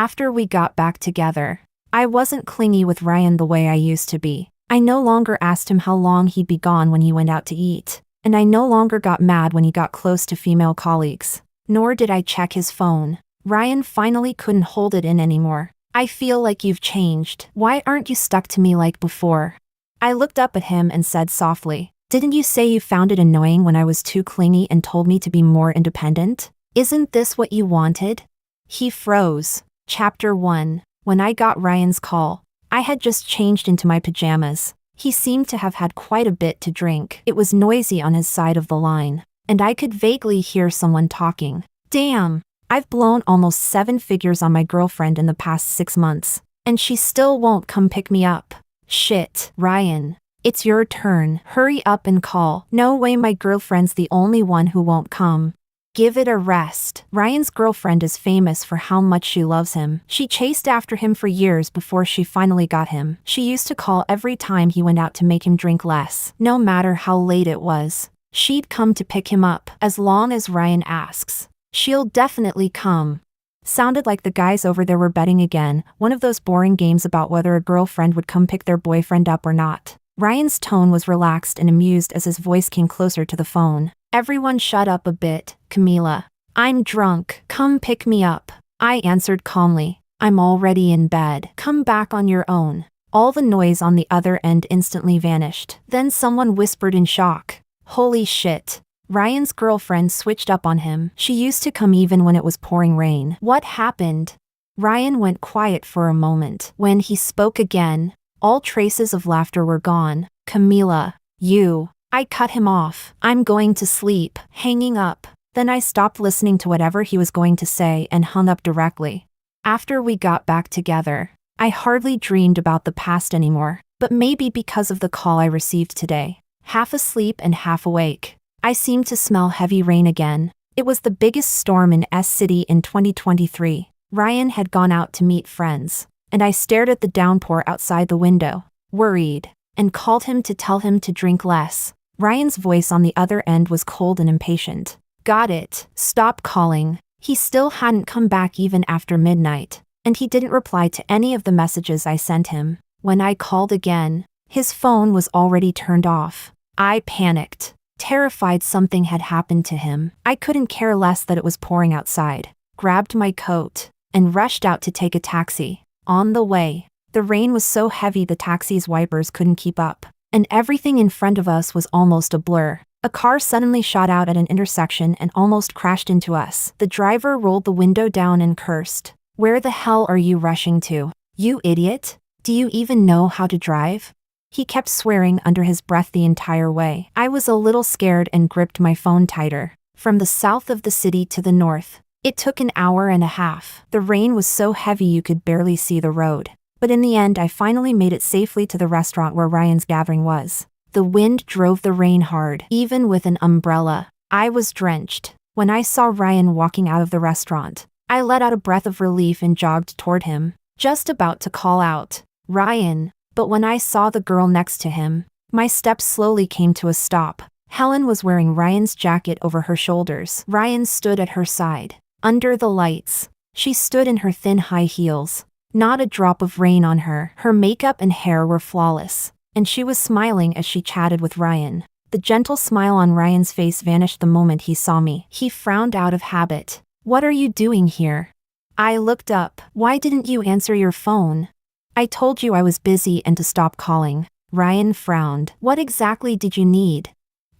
After we got back together, I wasn't clingy with Ryan the way I used to be. I no longer asked him how long he'd be gone when he went out to eat, and I no longer got mad when he got close to female colleagues. Nor did I check his phone. Ryan finally couldn't hold it in anymore. I feel like you've changed. Why aren't you stuck to me like before? I looked up at him and said softly, didn't you say you found it annoying when I was too clingy and told me to be more independent? Isn't this what you wanted? He froze. Chapter 1. When I got Ryan's call, I had just changed into my pajamas. He seemed to have had quite a bit to drink. It was noisy on his side of the line, and I could vaguely hear someone talking. Damn, I've blown almost 7 figures on my girlfriend in the past 6 months, and she still won't come pick me up. Shit, Ryan. It's your turn. Hurry up and call. No way my girlfriend's the only one who won't come. Give it a rest. Ryan's girlfriend is famous for how much she loves him. She chased after him for years before she finally got him. She used to call every time he went out to make him drink less. No matter how late it was, she'd come to pick him up, as long as Ryan asks. She'll definitely come. Sounded like the guys over there were betting again, one of those boring games about whether a girlfriend would come pick their boyfriend up or not. Ryan's tone was relaxed and amused as his voice came closer to the phone. Everyone shut up a bit, Camila. I'm drunk. Come pick me up. I answered calmly. I'm already in bed. Come back on your own. All the noise on the other end instantly vanished. Then someone whispered in shock. Holy shit. Ryan's girlfriend switched up on him. She used to come even when it was pouring rain. What happened? Ryan went quiet for a moment. When he spoke again, all traces of laughter were gone. Camila, you. I cut him off. I'm going to sleep. Hanging up. Then I stopped listening to whatever he was going to say and hung up directly. After we got back together, I hardly dreamed about the past anymore, but maybe because of the call I received today. Half asleep and half awake, I seemed to smell heavy rain again. It was the biggest storm in S-City in 2023. Ryan had gone out to meet friends, and I stared at the downpour outside the window, worried, and called him to tell him to drink less. Ryan's voice on the other end was cold and impatient. Got it. Stop calling. He still hadn't come back even after midnight, and he didn't reply to any of the messages I sent him. When I called again, his phone was already turned off. I panicked, terrified something had happened to him. I couldn't care less that it was pouring outside, grabbed my coat, and rushed out to take a taxi. On the way, the rain was so heavy the taxi's wipers couldn't keep up, and everything in front of us was almost a blur. A car suddenly shot out at an intersection and almost crashed into us. The driver rolled the window down and cursed. Where the hell are you rushing to? You idiot? Do you even know how to drive? He kept swearing under his breath the entire way. I was a little scared and gripped my phone tighter. From the south of the city to the north, it took an hour and a half. The rain was so heavy you could barely see the road. But in the end I finally made it safely to the restaurant where Ryan's gathering was. The wind drove the rain hard. Even with an umbrella, I was drenched. When I saw Ryan walking out of the restaurant, I let out a breath of relief and jogged toward him, just about to call out, Ryan. But when I saw the girl next to him, my steps slowly came to a stop. Helen was wearing Ryan's jacket over her shoulders. Ryan stood at her side. Under the lights, she stood in her thin high heels. Not a drop of rain on her. Her makeup and hair were flawless, and she was smiling as she chatted with Ryan. The gentle smile on Ryan's face vanished the moment he saw me. He frowned out of habit. What are you doing here? I looked up. Why didn't you answer your phone? I told you I was busy and to stop calling. Ryan frowned. What exactly did you need?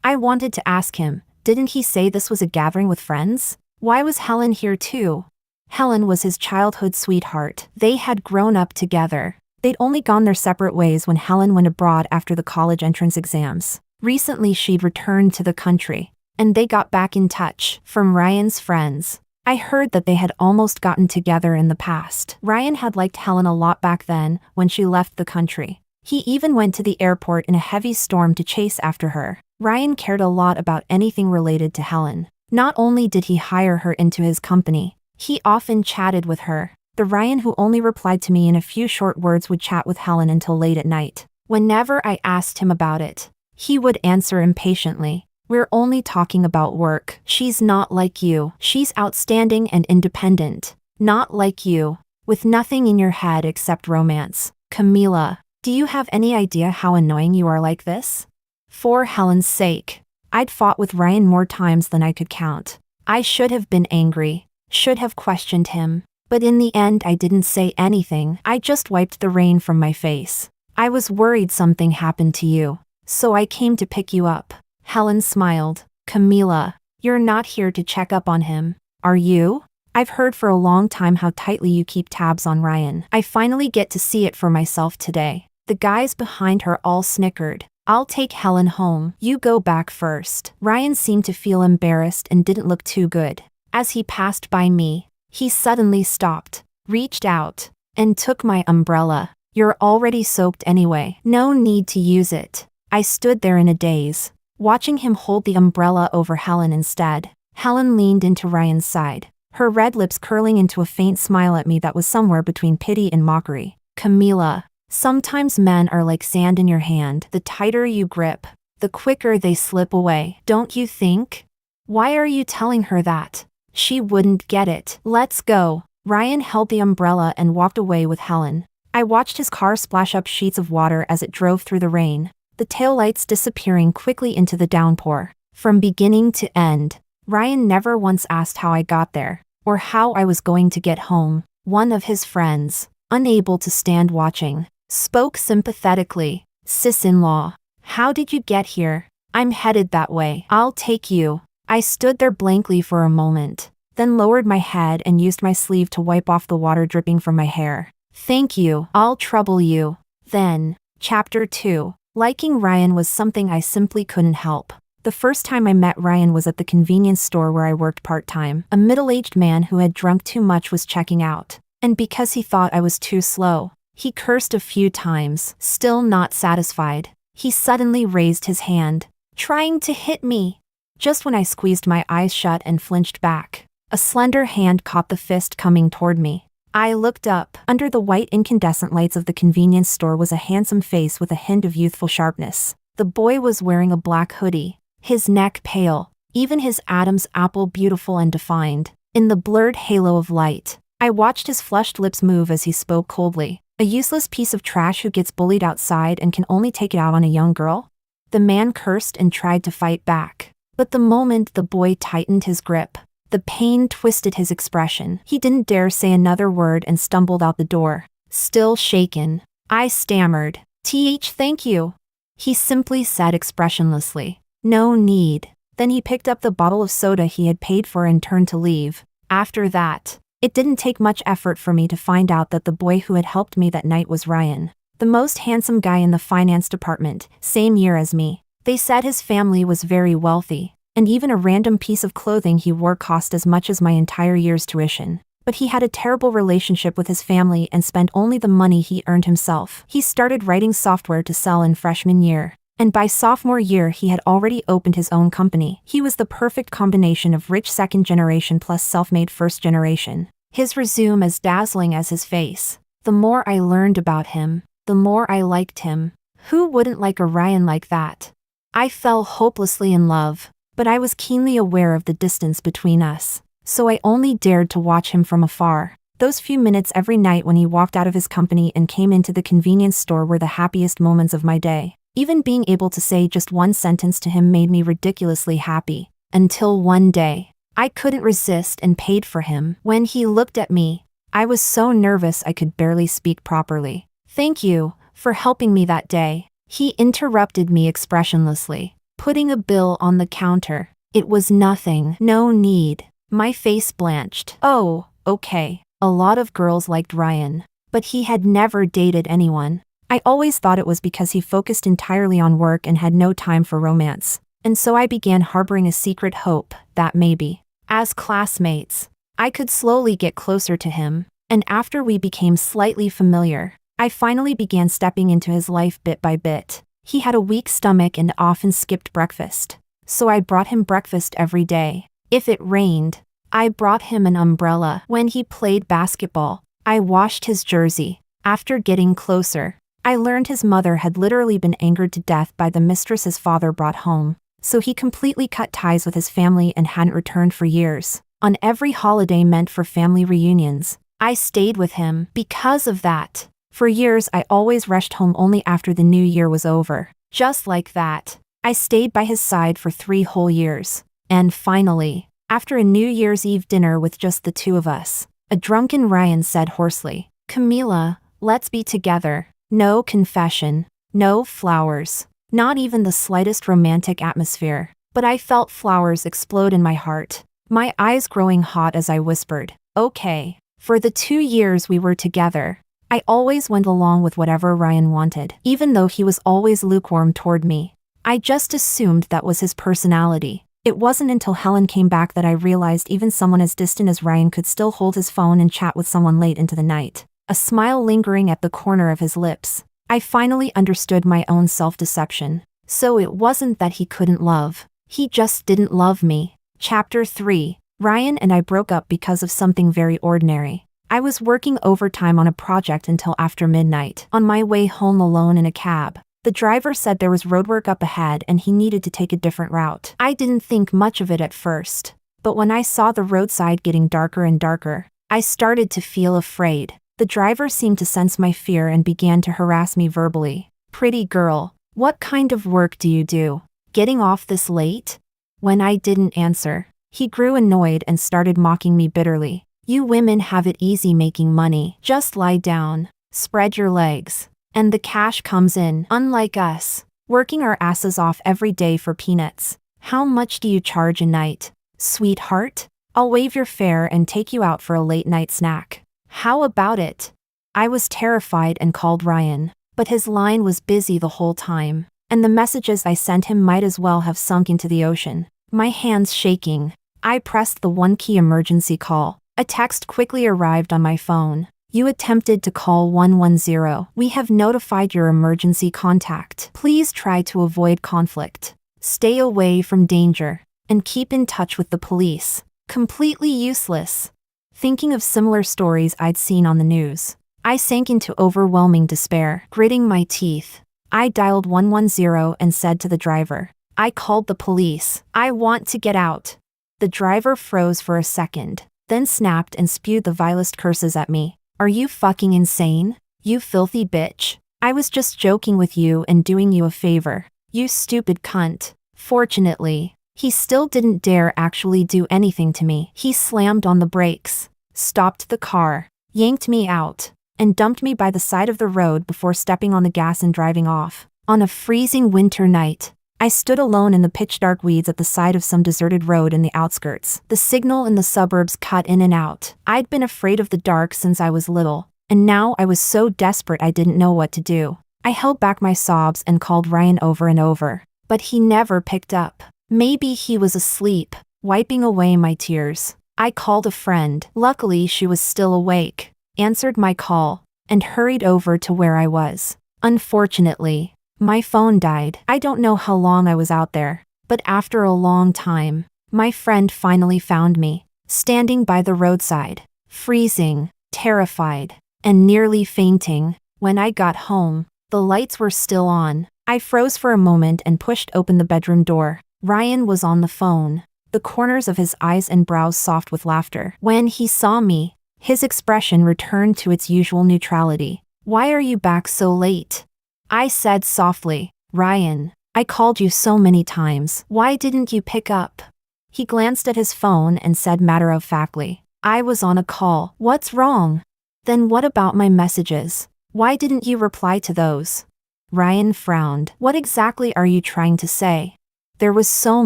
I wanted to ask him, didn't he say this was a gathering with friends? Why was Helen here too? Helen was his childhood sweetheart. They had grown up together. They'd only gone their separate ways when Helen went abroad after the college entrance exams. Recently she'd returned to the country, and they got back in touch. From Ryan's friends, I heard that they had almost gotten together in the past. Ryan had liked Helen a lot back then, when she left the country. He even went to the airport in a heavy storm to chase after her. Ryan cared a lot about anything related to Helen. Not only did he hire her into his company, he often chatted with her. The Ryan who only replied to me in a few short words would chat with Helen until late at night. Whenever I asked him about it, he would answer impatiently, "We're only talking about work. She's not like you. She's outstanding and independent. Not like you." with nothing in your head except romance. Camila, do you have any idea how annoying you are like this? For Helen's sake. I'd fought with Ryan more times than I could count. I should have been angry, should have questioned him. But in the end I didn't say anything, I just wiped the rain from my face. I was worried something happened to you, so I came to pick you up. Helen smiled. Camila, you're not here to check up on him, are you? I've heard for a long time how tightly you keep tabs on Ryan. I finally get to see it for myself today. The guys behind her all snickered. I'll take Helen home. You go back first. Ryan seemed to feel embarrassed and didn't look too good. As he passed by me, he suddenly stopped, reached out, and took my umbrella. You're already soaked anyway. No need to use it. I stood there in a daze, watching him hold the umbrella over Helen instead. Helen leaned into Ryan's side, her red lips curling into a faint smile at me that was somewhere between pity and mockery. Camila, sometimes men are like sand in your hand. The tighter you grip, the quicker they slip away. Don't you think? Why are you telling her that? She wouldn't get it. Let's go. Ryan held the umbrella and walked away with Helen. I watched his car splash up sheets of water as it drove through the rain, the taillights disappearing quickly into the downpour. From beginning to end, Ryan never once asked how I got there, or how I was going to get home. One of his friends, unable to stand watching, spoke sympathetically. Sis-in-law, how did you get here? I'm headed that way. I'll take you. I stood there blankly for a moment, then lowered my head and used my sleeve to wipe off the water dripping from my hair. Thank you. I'll trouble you. Then, Chapter 2. Liking Ryan was something I simply couldn't help. The first time I met Ryan was at the convenience store where I worked part-time. A middle-aged man who had drunk too much was checking out, and because he thought I was too slow, he cursed a few times. Still not satisfied, he suddenly raised his hand, trying to hit me. Just when I squeezed my eyes shut and flinched back, a slender hand caught the fist coming toward me. I looked up. Under the white incandescent lights of the convenience store was a handsome face with a hint of youthful sharpness. The boy was wearing a black hoodie, his neck pale, even his Adam's apple beautiful and defined. In the blurred halo of light, I watched his flushed lips move as he spoke coldly. A useless piece of trash who gets bullied outside and can only take it out on a young girl? The man cursed and tried to fight back. But the moment the boy tightened his grip, the pain twisted his expression. He didn't dare say another word and stumbled out the door, still shaken. I stammered, Thank you. He simply said expressionlessly, no need. Then he picked up the bottle of soda he had paid for and turned to leave. After that, it didn't take much effort for me to find out that the boy who had helped me that night was Ryan, the most handsome guy in the finance department, same year as me. They said his family was very wealthy, and even a random piece of clothing he wore cost as much as my entire year's tuition. But he had a terrible relationship with his family and spent only the money he earned himself. He started writing software to sell in freshman year, and by sophomore year he had already opened his own company. He was the perfect combination of rich second generation plus self-made first generation. His resume as dazzling as his face. The more I learned about him, the more I liked him. Who wouldn't like a Ryan like that? I fell hopelessly in love, but I was keenly aware of the distance between us, so I only dared to watch him from afar. Those few minutes every night when he walked out of his company and came into the convenience store were the happiest moments of my day. Even being able to say just one sentence to him made me ridiculously happy. Until one day, I couldn't resist and paid for him. When he looked at me, I was so nervous I could barely speak properly. Thank you for helping me that day. He interrupted me expressionlessly, putting a bill on the counter. It was nothing. No need. My face blanched. Oh, okay. A lot of girls liked Ryan, but he had never dated anyone. I always thought it was because he focused entirely on work and had no time for romance, and so I began harboring a secret hope that maybe, as classmates, I could slowly get closer to him. And after we became slightly familiar, I finally began stepping into his life bit by bit. He had a weak stomach and often skipped breakfast, so I brought him breakfast every day. If it rained, I brought him an umbrella. When he played basketball, I washed his jersey. After getting closer, I learned his mother had literally been angered to death by the mistress his father brought home, so he completely cut ties with his family and hadn't returned for years. On every holiday meant for family reunions, I stayed with him because of that. For years I always rushed home only after the new year was over. Just like that. I stayed by his side for 3 whole years. And finally, after a New Year's Eve dinner with just the two of us, a drunken Ryan said hoarsely, "Camila, let's be together." No confession. No flowers. Not even the slightest romantic atmosphere. But I felt flowers explode in my heart. My eyes growing hot as I whispered, "Okay." For the 2 years we were together, I always went along with whatever Ryan wanted, even though he was always lukewarm toward me. I just assumed that was his personality. It wasn't until Helen came back that I realized even someone as distant as Ryan could still hold his phone and chat with someone late into the night, a smile lingering at the corner of his lips. I finally understood my own self-deception. So it wasn't that he couldn't love. He just didn't love me. Chapter 3. Ryan and I broke up because of something very ordinary. I was working overtime on a project until after midnight. On my way home alone in a cab, the driver said there was roadwork up ahead and he needed to take a different route. I didn't think much of it at first, but when I saw the roadside getting darker and darker, I started to feel afraid. The driver seemed to sense my fear and began to harass me verbally. "Pretty girl, what kind of work do you do? Getting off this late?" When I didn't answer, he grew annoyed and started mocking me bitterly. "You women have it easy making money. Just lie down, spread your legs, and the cash comes in. Unlike us, working our asses off every day for peanuts. How much do you charge a night? Sweetheart? I'll waive your fare and take you out for a late night snack. How about it?" I was terrified and called Ryan, but his line was busy the whole time, and the messages I sent him might as well have sunk into the ocean. My hands shaking, I pressed the one-key emergency call. A text quickly arrived on my phone. "You attempted to call 110. We have notified your emergency contact. Please try to avoid conflict. Stay away from danger, and keep in touch with the police." Completely useless. Thinking of similar stories I'd seen on the news, I sank into overwhelming despair. Gritting my teeth, I dialed 110 and said to the driver, "I called the police. I want to get out." The driver froze for a second, then snapped and spewed the vilest curses at me. "Are you fucking insane? You filthy bitch. I was just joking with you and doing you a favor. You stupid cunt." Fortunately, he still didn't dare actually do anything to me. He slammed on the brakes, stopped the car, yanked me out, and dumped me by the side of the road before stepping on the gas and driving off. On a freezing winter night, I stood alone in the pitch-dark weeds at the side of some deserted road in the outskirts. The signal in the suburbs cut in and out. I'd been afraid of the dark since I was little, and now I was so desperate I didn't know what to do. I held back my sobs and called Ryan over and over, but he never picked up. Maybe he was asleep, wiping away my tears. I called a friend. Luckily, she was still awake, answered my call, and hurried over to where I was. Unfortunately, my phone died. I don't know how long I was out there, but after a long time, my friend finally found me, standing by the roadside, freezing, terrified, and nearly fainting. When I got home, the lights were still on. I froze for a moment and pushed open the bedroom door. Ryan was on the phone, the corners of his eyes and brows soft with laughter. When he saw me, his expression returned to its usual neutrality. "Why are you back so late?" I said softly. "Ryan, I called you so many times. Why didn't you pick up?" He glanced at his phone and said matter-of-factly, "I was on a call." "What's wrong?" "Then what about my messages? Why didn't you reply to those?" Ryan frowned. "What exactly are you trying to say?" There was so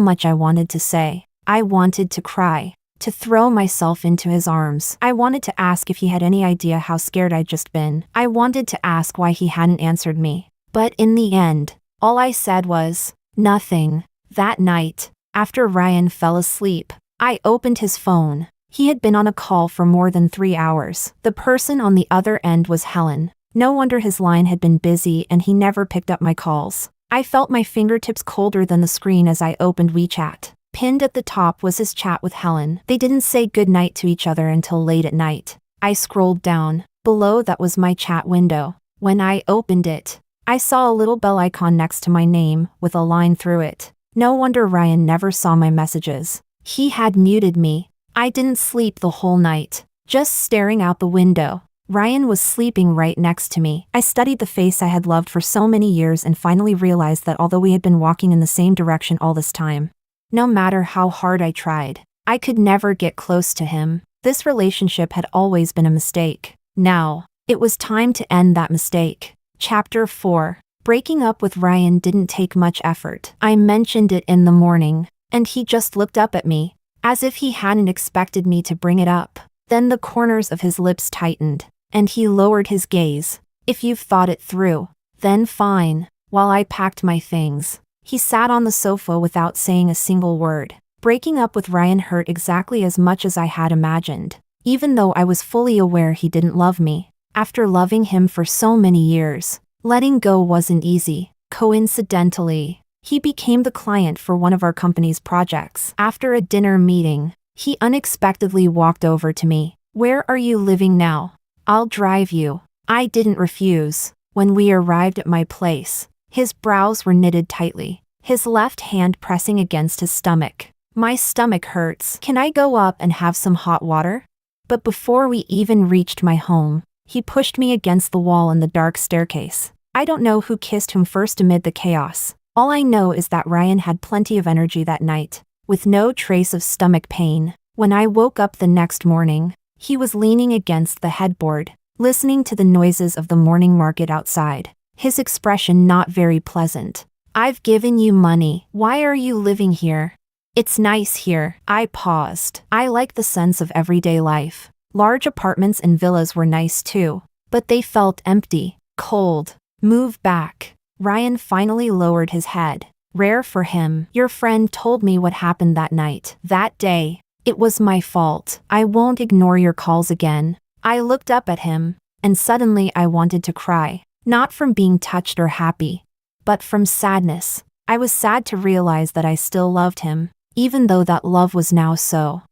much I wanted to say. I wanted to cry, to throw myself into his arms. I wanted to ask if he had any idea how scared I'd just been. I wanted to ask why he hadn't answered me. But in the end, all I said was, nothing. That night, after Ryan fell asleep, I opened his phone. He had been on a call for more than 3 hours. The person on the other end was Helen. No wonder his line had been busy and he never picked up my calls. I felt my fingertips colder than the screen as I opened WeChat. Pinned at the top was his chat with Helen. They didn't say goodnight to each other until late at night. I scrolled down. Below that was my chat window. When I opened it, I saw a little bell icon next to my name, with a line through it. No wonder Ryan never saw my messages. He had muted me. I didn't sleep the whole night. just staring out the window. Ryan was sleeping right next to me. I studied the face I had loved for so many years and finally realized that although we had been walking in the same direction all this time, no matter how hard I tried, I could never get close to him. This relationship had always been a mistake. Now, it was time to end that mistake. Chapter 4. Breaking up with Ryan didn't take much effort. I mentioned it in the morning, and he just looked up at me, as if he hadn't expected me to bring it up. Then the corners of his lips tightened, and he lowered his gaze. If you've thought it through, then fine. While I packed my things, he sat on the sofa without saying a single word. Breaking up with Ryan hurt exactly as much as I had imagined, even though I was fully aware he didn't love me. After loving him for so many years, letting go wasn't easy. Coincidentally, he became the client for one of our company's projects. After a dinner meeting, he unexpectedly walked over to me. "Where are you living now? I'll drive you." I didn't refuse. When we arrived at my place, his brows were knitted tightly, his left hand pressing against his stomach. "My stomach hurts. Can I go up and have some hot water?" But before we even reached my home, he pushed me against the wall in the dark staircase. I don't know who kissed whom first amid the chaos. All I know is that Ryan had plenty of energy that night, with no trace of stomach pain. When I woke up the next morning, he was leaning against the headboard, listening to the noises of the morning market outside, his expression not very pleasant. "I've given you money. Why are you living here?" "It's nice here." I paused. I like the sense of everyday life. Large apartments and villas were nice too, but they felt empty, cold. "Move back." Ryan finally lowered his head. Rare for him. "Your friend told me what happened that night. That day. It was my fault. I won't ignore your calls again." I looked up at him, and suddenly I wanted to cry. Not from being touched or happy, but from sadness. I was sad to realize that I still loved him, even though that love was now so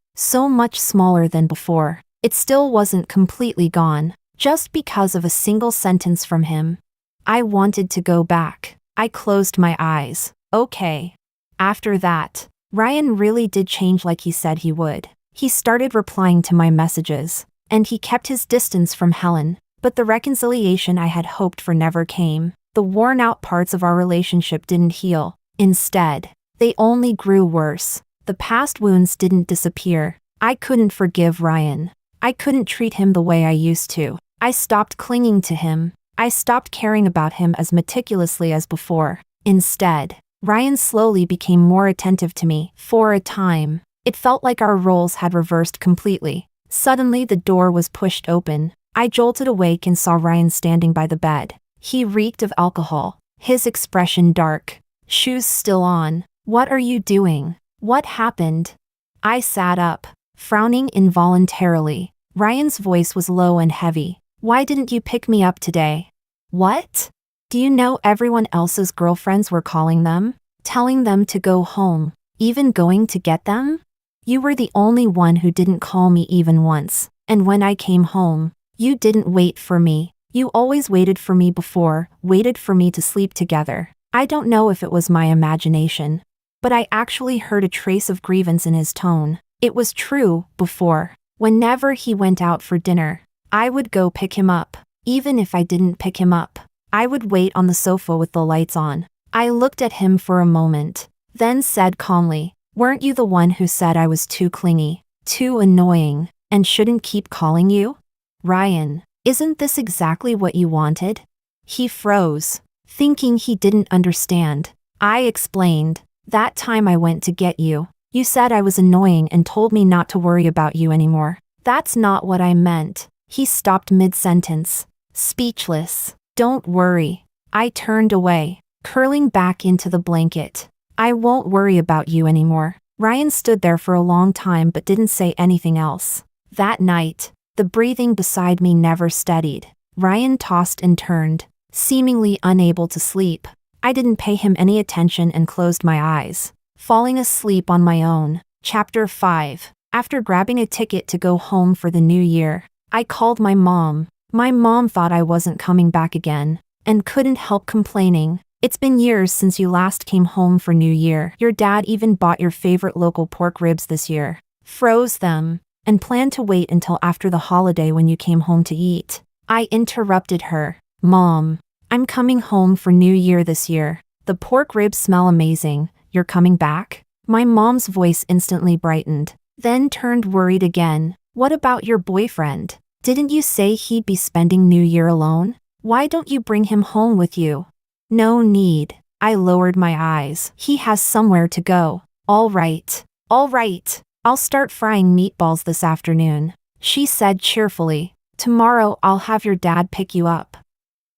much smaller than before. It still wasn't completely gone, just because of a single sentence from him. I wanted to go back. I closed my eyes. Okay. After that, Ryan really did change like he said he would. He started replying to my messages, and he kept his distance from Helen, but the reconciliation I had hoped for never came. The worn-out parts of our relationship didn't heal. Instead, they only grew worse. The past wounds didn't disappear. I couldn't forgive Ryan. I couldn't treat him the way I used to. I stopped clinging to him. I stopped caring about him as meticulously as before. Instead, Ryan slowly became more attentive to me. For a time, it felt like our roles had reversed completely. Suddenly the door was pushed open. I jolted awake and saw Ryan standing by the bed. He reeked of alcohol, his expression dark, shoes still on. "What are you doing? What happened?" I sat up, frowning involuntarily. Ryan's voice was low and heavy. "Why didn't you pick me up today?" "What? Do you know everyone else's girlfriends were calling them, telling them to go home, even going to get them? You were the only one who didn't call me even once, and when I came home, you didn't wait for me. You always waited for me before, waited for me to sleep together." I don't know if it was my imagination, but I actually heard a trace of grievance in his tone. It was true, before. Whenever he went out for dinner, I would go pick him up. Even if I didn't pick him up, I would wait on the sofa with the lights on. I looked at him for a moment, then said calmly, "Weren't you the one who said I was too clingy, too annoying, and shouldn't keep calling you?" "Ryan, isn't this exactly what you wanted?" He froze, thinking he didn't understand. I explained, "That time I went to get you, you said I was annoying and told me not to worry about you anymore." "That's not what I meant." He stopped mid-sentence, speechless. "Don't worry." I turned away, curling back into the blanket. "I won't worry about you anymore." Ryan stood there for a long time but didn't say anything else. That night, the breathing beside me never steadied. Ryan tossed and turned, seemingly unable to sleep. I didn't pay him any attention and closed my eyes, falling asleep on my own. Chapter 5. After grabbing a ticket to go home for the new year, I called my mom. My mom thought I wasn't coming back again, and couldn't help complaining. "It's been years since you last came home for New Year. Your dad even bought your favorite local pork ribs this year. Froze them." and planned to wait until after the holiday when you came home to eat. I interrupted her. Mom, I'm coming home for New Year this year. The pork ribs smell amazing. You're coming back? My mom's voice instantly brightened, then turned worried again. What about your boyfriend? Didn't you say he'd be spending New Year alone? Why don't you bring him home with you? No need. I lowered my eyes. He has somewhere to go. All right. I'll start frying meatballs this afternoon, she said cheerfully. Tomorrow I'll have your dad pick you up.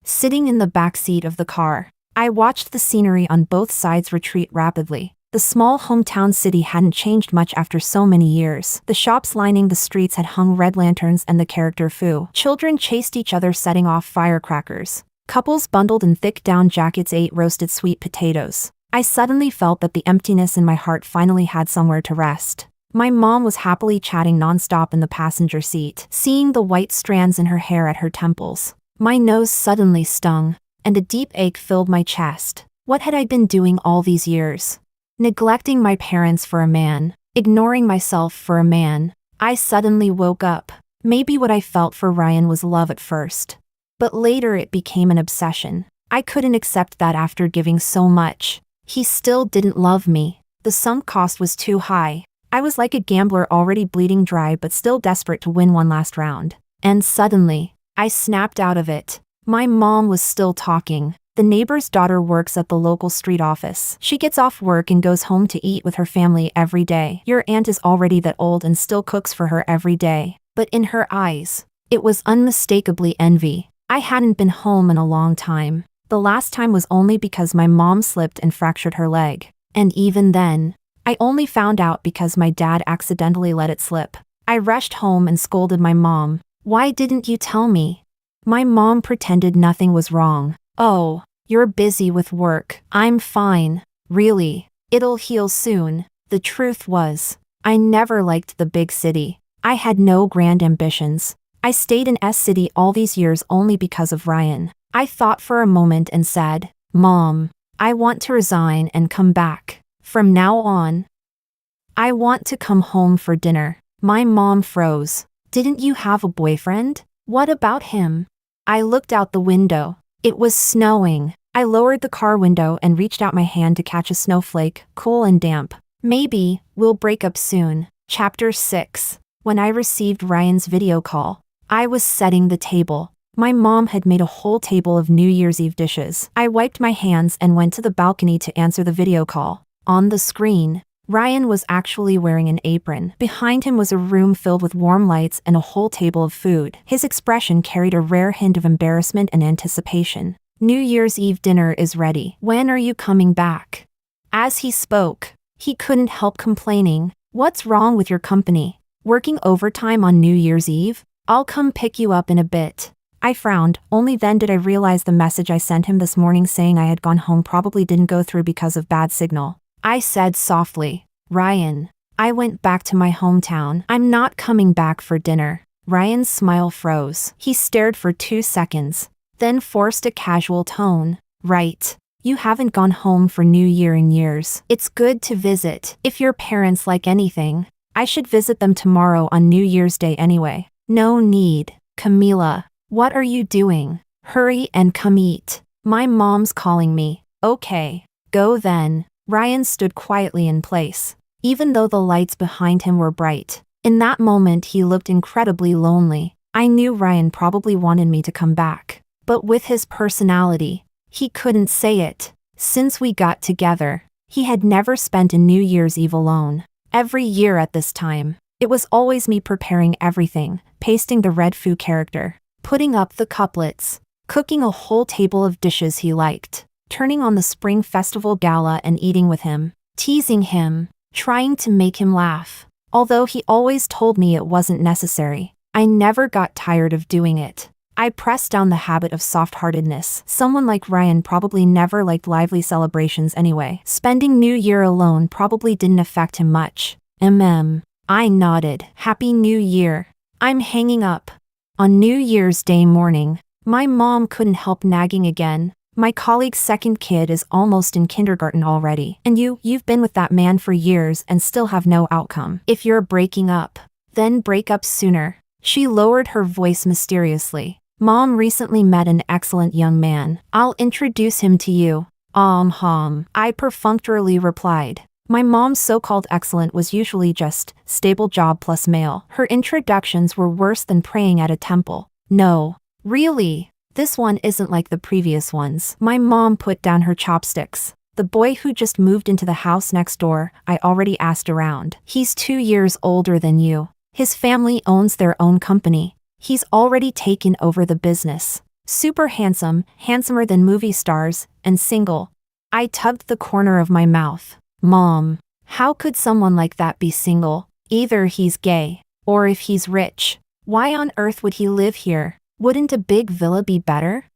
Sitting in the back seat of the car, I watched the scenery on both sides retreat rapidly. The small hometown city hadn't changed much after so many years. The shops lining the streets had hung red lanterns and the character Fu. Children chased each other setting off firecrackers. Couples bundled in thick down jackets ate roasted sweet potatoes. I suddenly felt that the emptiness in my heart finally had somewhere to rest. My mom was happily chatting nonstop in the passenger seat, seeing the white strands in her hair at her temples. My nose suddenly stung, and a deep ache filled my chest. What had I been doing all these years? Neglecting my parents for a man, ignoring myself for a man. I suddenly woke up. Maybe what I felt for Ryan was love at first, but later it became an obsession. I couldn't accept that after giving so much. He still didn't love me. The sunk cost was too high. I was like a gambler already bleeding dry but still desperate to win one last round. And suddenly, I snapped out of it. My mom was still talking. The neighbor's daughter works at the local street office. She gets off work and goes home to eat with her family every day. Your aunt is already that old and still cooks for her every day. But in her eyes, it was unmistakably envy. I hadn't been home in a long time. The last time was only because my mom slipped and fractured her leg. And even then, I only found out because my dad accidentally let it slip. I rushed home and scolded my mom. Why didn't you tell me? My mom pretended nothing was wrong. Oh, you're busy with work. I'm fine. Really, it'll heal soon. The truth was, I never liked the big city. I had no grand ambitions. I stayed in S City all these years only because of Ryan. I thought for a moment and said, Mom, I want to resign and come back. From now on, I want to come home for dinner. My mom froze. Didn't you have a boyfriend? What about him? I looked out the window. It was snowing. I lowered the car window and reached out my hand to catch a snowflake, cool and damp. Maybe we'll break up soon. Chapter 6. When I received Ryan's video call, I was setting the table. My mom had made a whole table of New Year's Eve dishes. I wiped my hands and went to the balcony to answer the video call. On the screen, Ryan was actually wearing an apron. Behind him was a room filled with warm lights and a whole table of food. His expression carried a rare hint of embarrassment and anticipation. New Year's Eve dinner is ready. When are you coming back? As he spoke, he couldn't help complaining. What's wrong with your company? Working overtime on New Year's Eve? I'll come pick you up in a bit. I frowned. Only then did I realize the message I sent him this morning saying I had gone home probably didn't go through because of bad signal. I said softly, Ryan, I went back to my hometown. I'm not coming back for dinner. Ryan's smile froze. He stared for 2 seconds, then forced a casual tone. Right. You haven't gone home for New Year in years. It's good to visit. If your parents like anything, I should visit them tomorrow on New Year's Day anyway. No need. Camila, what are you doing? Hurry and come eat. My mom's calling me. Okay. Go then. Ryan stood quietly in place, even though the lights behind him were bright. In that moment he looked incredibly lonely. I knew Ryan probably wanted me to come back, but with his personality, he couldn't say it. Since we got together, he had never spent a New Year's Eve alone. Every year at this time, it was always me preparing everything, pasting the Red Fu character, putting up the couplets, cooking a whole table of dishes he liked, turning on the Spring Festival gala and eating with him, teasing him, trying to make him laugh. Although he always told me it wasn't necessary, I never got tired of doing it. I pressed down the habit of soft-heartedness. Someone like Ryan probably never liked lively celebrations anyway. Spending New Year alone probably didn't affect him much. I nodded. Happy New Year. I'm hanging up. On New Year's Day morning, my mom couldn't help nagging again. My colleague's second kid is almost in kindergarten already. And you've been with that man for years and still have no outcome. If you're breaking up, then break up sooner. She lowered her voice mysteriously. Mom recently met an excellent young man. I'll introduce him to you. I perfunctorily replied. My mom's so-called excellent was usually just stable job plus male. Her introductions were worse than praying at a temple. No. Really? This one isn't like the previous ones. My mom put down her chopsticks. The boy who just moved into the house next door, I already asked around. He's 2 years older than you. His family owns their own company. He's already taken over the business. Super handsome, handsomer than movie stars, and single. I tugged the corner of my mouth. Mom, how could someone like that be single? Either he's gay, or if he's rich, why on earth would he live here? Wouldn't a big villa be better?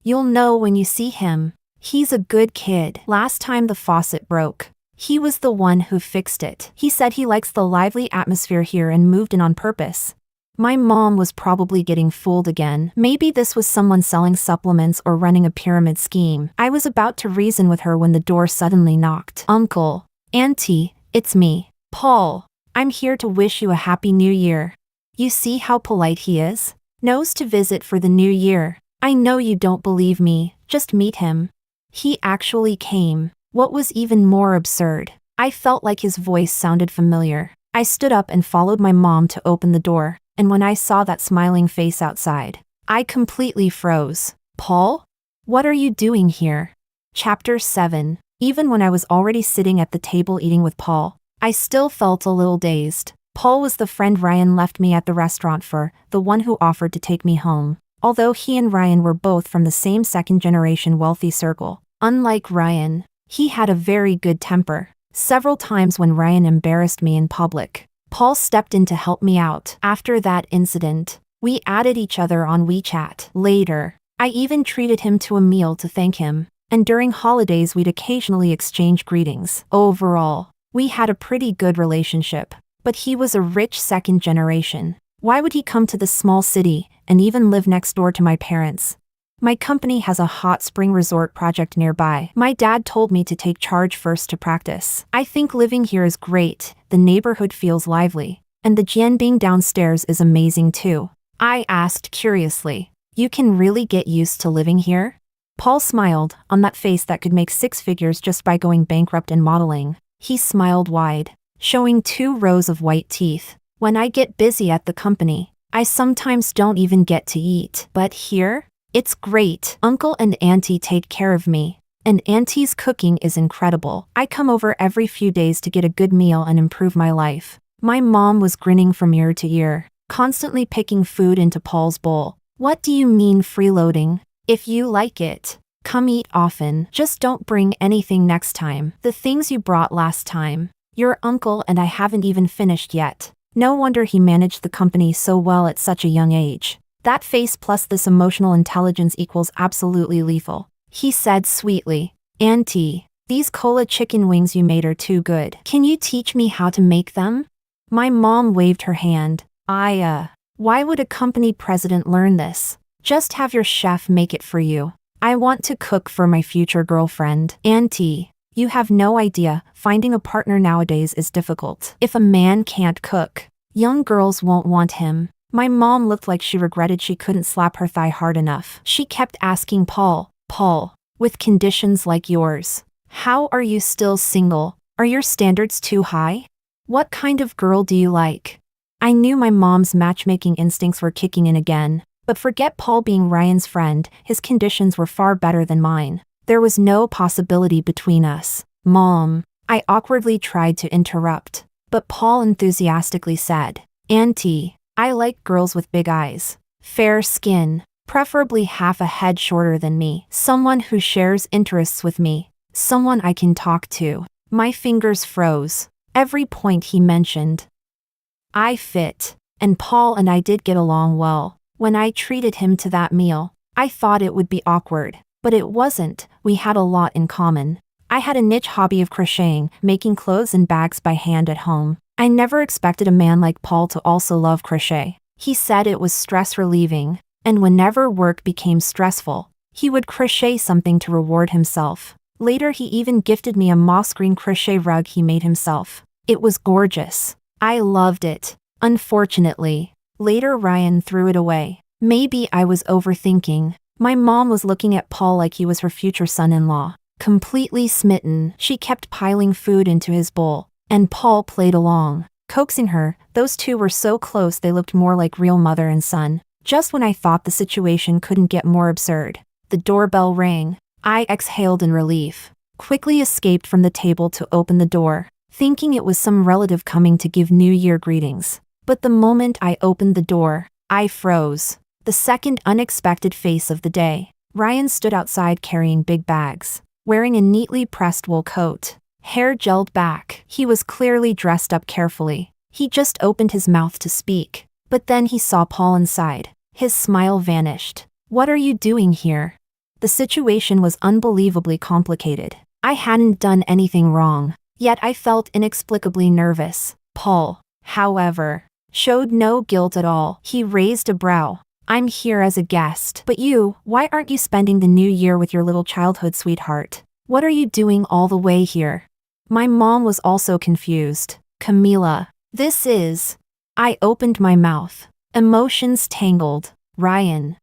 You'll know when you see him. He's a good kid. Last time the faucet broke, he was the one who fixed it. He said he likes the lively atmosphere here and moved in on purpose. My mom was probably getting fooled again. Maybe this was someone selling supplements or running a pyramid scheme. I was about to reason with her when the door suddenly knocked. Uncle, Auntie, it's me, Paul. I'm here to wish you a happy new year. You see how polite he is? Knows to visit for the new year. I know you don't believe me, just meet him. He actually came. What was even more absurd, I felt like his voice sounded familiar. I stood up and followed my mom to open the door, and when I saw that smiling face outside, I completely froze. Paul? What are you doing here? Chapter 7. Even when I was already sitting at the table eating with Paul, I still felt a little dazed. Paul was the friend Ryan left me at the restaurant for, the one who offered to take me home. Although he and Ryan were both from the same second-generation wealthy circle, unlike Ryan, he had a very good temper. Several times when Ryan embarrassed me in public, Paul stepped in to help me out. After that incident, we added each other on WeChat. Later, I even treated him to a meal to thank him, and during holidays we'd occasionally exchange greetings. Overall, we had a pretty good relationship, but he was a rich second generation. Why would he come to this small city and even live next door to my parents? My company has a hot spring resort project nearby. My dad told me to take charge first to practice. I think living here is great, the neighborhood feels lively, and the jianbing downstairs is amazing too. I asked curiously, you can really get used to living here? Paul smiled, on that face that could make 6 figures just by going bankrupt and modeling. He smiled wide, showing 2 rows of white teeth. When I get busy at the company, I sometimes don't even get to eat. But here, it's great. Uncle and Auntie take care of me, and Auntie's cooking is incredible. I come over every few days to get a good meal and improve my life. My mom was grinning from ear to ear, constantly picking food into Paul's bowl. What do you mean freeloading? If you like it, come eat often. Just don't bring anything next time. The things you brought last time. Your uncle and I haven't even finished yet. No wonder he managed the company so well at such a young age. That face plus this emotional intelligence equals absolutely lethal. He said sweetly, Auntie, these cola chicken wings you made are too good. Can you teach me how to make them? My mom waved her hand. Why would a company president learn this? Just have your chef make it for you. I want to cook for my future girlfriend. Auntie, you have no idea, finding a partner nowadays is difficult. If a man can't cook, young girls won't want him. My mom looked like she regretted she couldn't slap her thigh hard enough. She kept asking Paul, with conditions like yours, how are you still single? Are your standards too high? What kind of girl do you like? I knew my mom's matchmaking instincts were kicking in again, but forget Paul being Ryan's friend, his conditions were far better than mine. There was no possibility between us. Mom, I awkwardly tried to interrupt, but Paul enthusiastically said, Auntie, I like girls with big eyes, fair skin, preferably half a head shorter than me, someone who shares interests with me, someone I can talk to. My fingers froze. Every point he mentioned, I fit, and Paul and I did get along well. When I treated him to that meal, I thought it would be awkward. But it wasn't, we had a lot in common. I had a niche hobby of crocheting, making clothes and bags by hand at home. I never expected a man like Paul to also love crochet. He said it was stress relieving, and whenever work became stressful, he would crochet something to reward himself. Later he even gifted me a moss green crochet rug he made himself. It was gorgeous. I loved it. Unfortunately, later Ryan threw it away. Maybe I was overthinking. My mom was looking at Paul like he was her future son-in-law. Completely smitten, she kept piling food into his bowl, and Paul played along, coaxing her. Those two were so close they looked more like real mother and son. Just when I thought the situation couldn't get more absurd, the doorbell rang. I exhaled in relief, quickly escaped from the table to open the door, thinking it was some relative coming to give New Year greetings. But the moment I opened the door, I froze. The second unexpected face of the day. Ryan stood outside carrying big bags, wearing a neatly pressed wool coat, hair gelled back. He was clearly dressed up carefully. He just opened his mouth to speak, but then he saw Paul inside. His smile vanished. "What are you doing here?" The situation was unbelievably complicated. I hadn't done anything wrong, yet I felt inexplicably nervous. Paul, however, showed no guilt at all. He raised a brow. "I'm here as a guest. But you, why aren't you spending the new year with your little childhood sweetheart? What are you doing all the way here?" My mom was also confused. "Camila, this is..." I opened my mouth. Emotions tangled. Ryan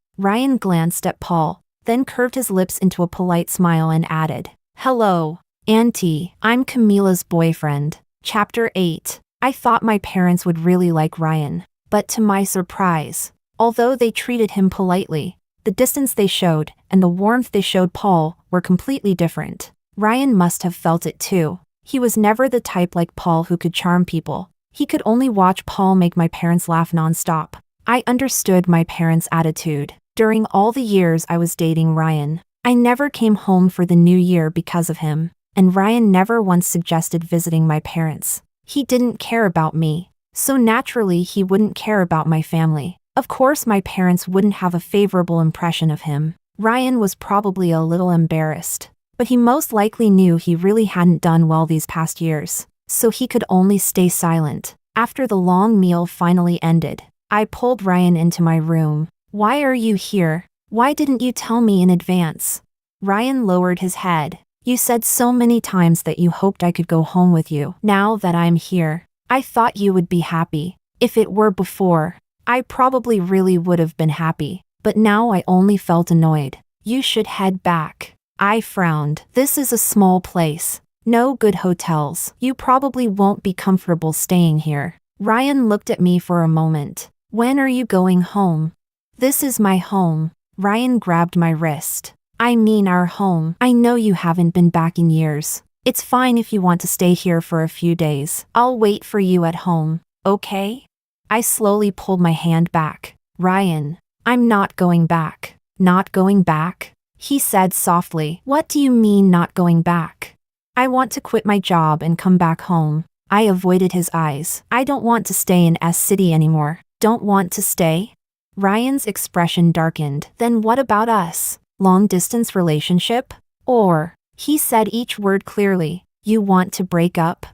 glanced at Paul, then curved his lips into a polite smile and added, "Hello, Auntie, I'm Camila's boyfriend." Chapter 8. I thought my parents would really like Ryan, but to my surprise, although they treated him politely, the distance they showed and the warmth they showed Paul were completely different. Ryan must have felt it too. He was never the type like Paul who could charm people. He could only watch Paul make my parents laugh nonstop. I understood my parents' attitude. During all the years I was dating Ryan, I never came home for the new year because of him, and Ryan never once suggested visiting my parents. He didn't care about me, so naturally he wouldn't care about my family. Of course my parents wouldn't have a favorable impression of him. Ryan was probably a little embarrassed, but he most likely knew he really hadn't done well these past years, so he could only stay silent. After the long meal finally ended, I pulled Ryan into my room. "Why are you here? Why didn't you tell me in advance?" Ryan lowered his head. "You said so many times that you hoped I could go home with you. Now that I'm here, I thought you would be happy. If it were before, I probably really would have been happy, but now I only felt annoyed. You should head back." I frowned. "This is a small place. No good hotels. You probably won't be comfortable staying here." Ryan looked at me for a moment. "When are you going home?" "This is my home." Ryan grabbed my wrist. "I mean our home. I know you haven't been back in years. It's fine if you want to stay here for a few days. I'll wait for you at home, okay?" I slowly pulled my hand back. "Ryan, I'm not going back." "Not going back?" he said softly. "What do you mean not going back?" "I want to quit my job and come back home." I avoided his eyes. "I don't want to stay in S City anymore." "Don't want to stay?" Ryan's expression darkened. "Then what about us? Long-distance relationship? Or," he said each word clearly, "you want to break up?"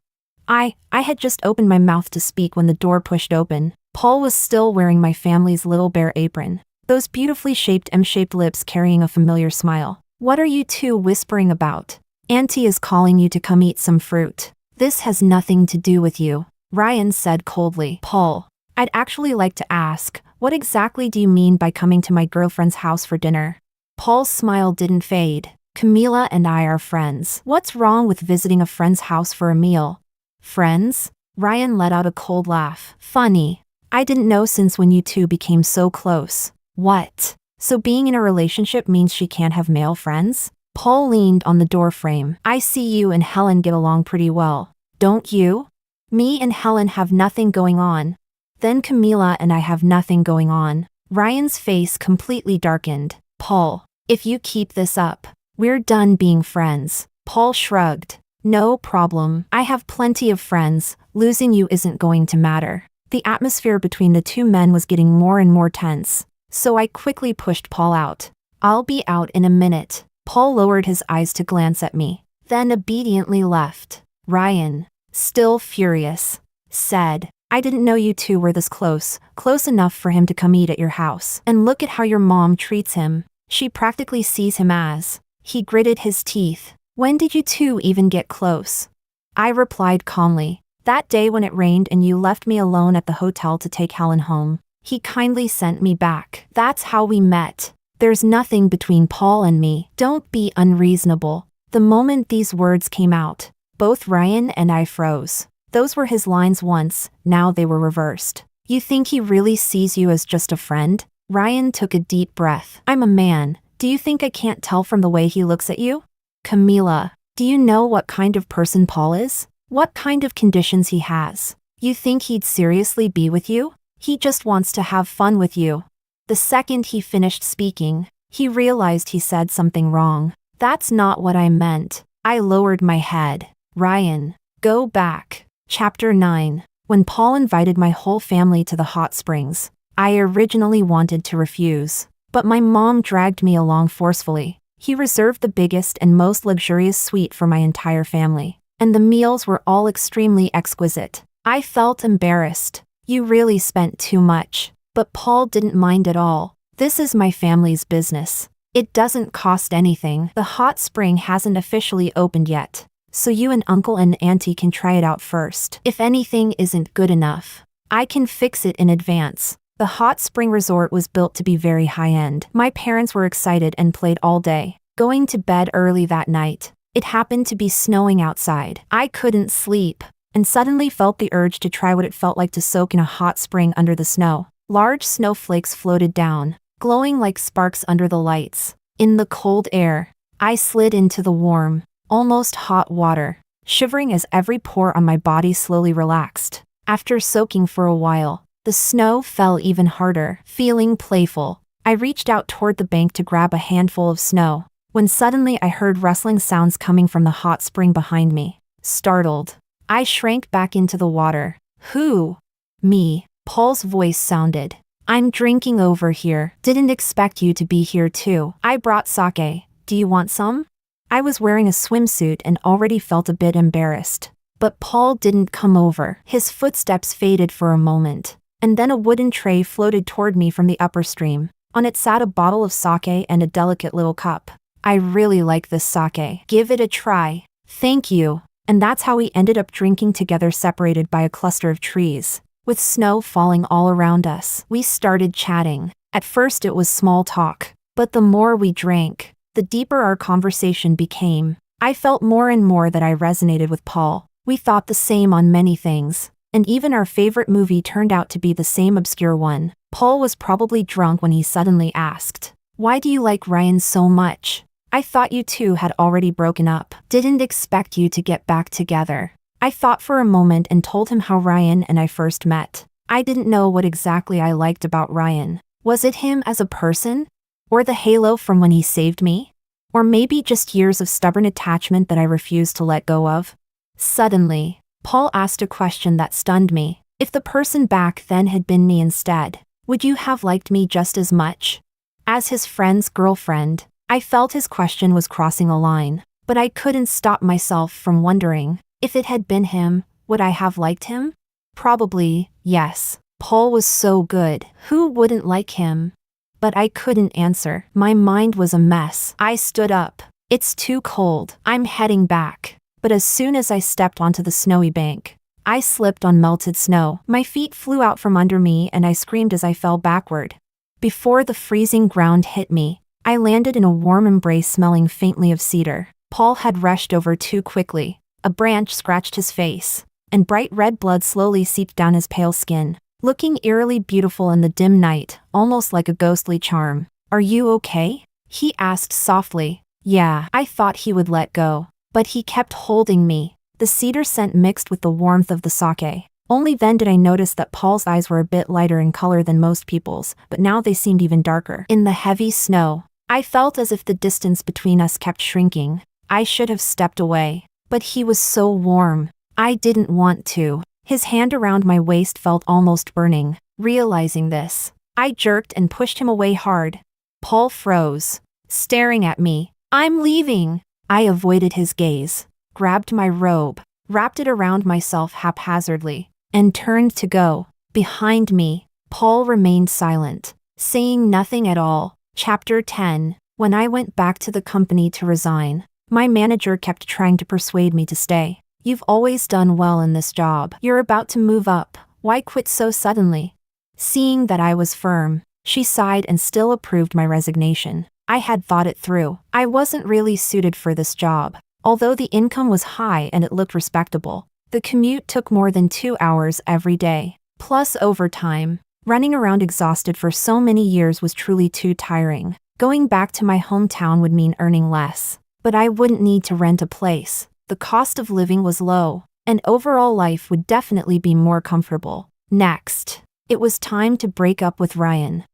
I had just opened my mouth to speak when the door pushed open. Paul was still wearing my family's little bear apron, those beautifully shaped M-shaped lips carrying a familiar smile. "What are you two whispering about?" "Auntie is calling you to come eat some fruit." "This has nothing to do with you," Ryan said coldly. "Paul, I'd actually like to ask, what exactly do you mean by coming to my girlfriend's house for dinner?" Paul's smile didn't fade. "Camila and I are friends. What's wrong with visiting a friend's house for a meal?" "Friends?" Ryan let out a cold laugh. "Funny. I didn't know since when you two became so close." "What? So being in a relationship means she can't have male friends?" Paul leaned on the doorframe. "I see you and Helen get along pretty well, don't you?" "Me and Helen have nothing going on." "Then Camila and I have nothing going on." Ryan's face completely darkened. "Paul, if you keep this up, we're done being friends." Paul shrugged. "No problem. I have plenty of friends. Losing you isn't going to matter." The atmosphere between the two men was getting more and more tense, so I quickly pushed Paul out. "I'll be out in a minute." Paul lowered his eyes to glance at me, then obediently left. Ryan, still furious, said, "I didn't know you two were this close enough for him to come eat at your house. And look at how your mom treats him. She practically sees him as..." He gritted his teeth. "When did you two even get close?" I replied calmly, That day when it rained and you left me alone at the hotel to take Helen home. He kindly sent me back. That's how we met. There's nothing between Paul and me. Don't be unreasonable. The moment these words came out, both Ryan and I froze. Those were his lines once, now they were reversed. You think he really sees you as just a friend? Ryan took a deep breath. I'm a man. Do you think I can't tell from the way he looks at you? Camila, do you know what kind of person Paul is? What kind of conditions he has? You think he'd seriously be with you? He just wants to have fun with you. The second he finished speaking, he realized he said something wrong. That's not what I meant. I lowered my head. Ryan, go back. Chapter 9. When Paul invited my whole family to the hot springs, I originally wanted to refuse, but my mom dragged me along forcefully. He reserved the biggest and most luxurious suite for my entire family, and the meals were all extremely exquisite. I felt embarrassed. You really spent too much. But Paul didn't mind at all. This is my family's business. It doesn't cost anything. The hot spring hasn't officially opened yet, so you and uncle and auntie can try it out first. If anything isn't good enough, I can fix it in advance. The hot spring resort was built to be very high-end. My parents were excited and played all day, going to bed early that night. It happened to be snowing outside. I couldn't sleep, and suddenly felt the urge to try what it felt like to soak in a hot spring under the snow. Large snowflakes floated down, glowing like sparks under the lights. In the cold air, I slid into the warm, almost hot water, shivering as every pore on my body slowly relaxed. After soaking for a while, the snow fell even harder. Feeling playful, I reached out toward the bank to grab a handful of snow, when suddenly I heard rustling sounds coming from the hot spring behind me. Startled, I shrank back into the water. Who? Me. Paul's voice sounded. I'm drinking over here. Didn't expect you to be here too. I brought sake. Do you want some? I was wearing a swimsuit and already felt a bit embarrassed. But Paul didn't come over. His footsteps faded for a moment, and then a wooden tray floated toward me from the upper stream. On it sat a bottle of sake and a delicate little cup. I really like this sake. Give it a try. Thank you. And that's how we ended up drinking together, separated by a cluster of trees. With snow falling all around us, we started chatting. At first it was small talk, but the more we drank, the deeper our conversation became. I felt more and more that I resonated with Paul. We thought the same on many things, and even our favorite movie turned out to be the same obscure one. Paul was probably drunk when he suddenly asked, "Why do you like Ryan so much? I thought you two had already broken up. Didn't expect you to get back together." I thought for a moment and told him how Ryan and I first met. I didn't know what exactly I liked about Ryan. Was it him as a person? Or the halo from when he saved me? Or maybe just years of stubborn attachment that I refused to let go of? Suddenly, Paul asked a question that stunned me. If the person back then had been me instead, would you have liked me just as much? As his friend's girlfriend, I felt his question was crossing a line, but I couldn't stop myself from wondering, if it had been him, would I have liked him? Probably, yes. Paul was so good. Who wouldn't like him? But I couldn't answer. My mind was a mess. I stood up. It's too cold. I'm heading back. But as soon as I stepped onto the snowy bank, I slipped on melted snow. My feet flew out from under me and I screamed as I fell backward. Before the freezing ground hit me, I landed in a warm embrace smelling faintly of cedar. Paul had rushed over too quickly. A branch scratched his face, and bright red blood slowly seeped down his pale skin, looking eerily beautiful in the dim night, almost like a ghostly charm. "Are you okay?" he asked softly. Yeah, I thought he would let go, but he kept holding me, the cedar scent mixed with the warmth of the sake. Only then did I notice that Paul's eyes were a bit lighter in color than most people's, but now they seemed even darker. In the heavy snow, I felt as if the distance between us kept shrinking. I should have stepped away. But he was so warm. I didn't want to. His hand around my waist felt almost burning. Realizing this, I jerked and pushed him away hard. Paul froze, staring at me. "I'm leaving." I avoided his gaze, grabbed my robe, wrapped it around myself haphazardly, and turned to go. Behind me, Paul remained silent, saying nothing at all. Chapter 10. When I went back to the company to resign, my manager kept trying to persuade me to stay. You've always done well in this job. You're about to move up. Why quit so suddenly? Seeing that I was firm, she sighed and still approved my resignation. I had thought it through. I wasn't really suited for this job. Although the income was high and it looked respectable, the commute took more than 2 hours every day. Plus overtime. Running around exhausted for so many years was truly too tiring. Going back to my hometown would mean earning less. But I wouldn't need to rent a place. The cost of living was low, and overall life would definitely be more comfortable. Next, it was time to break up with Ryan.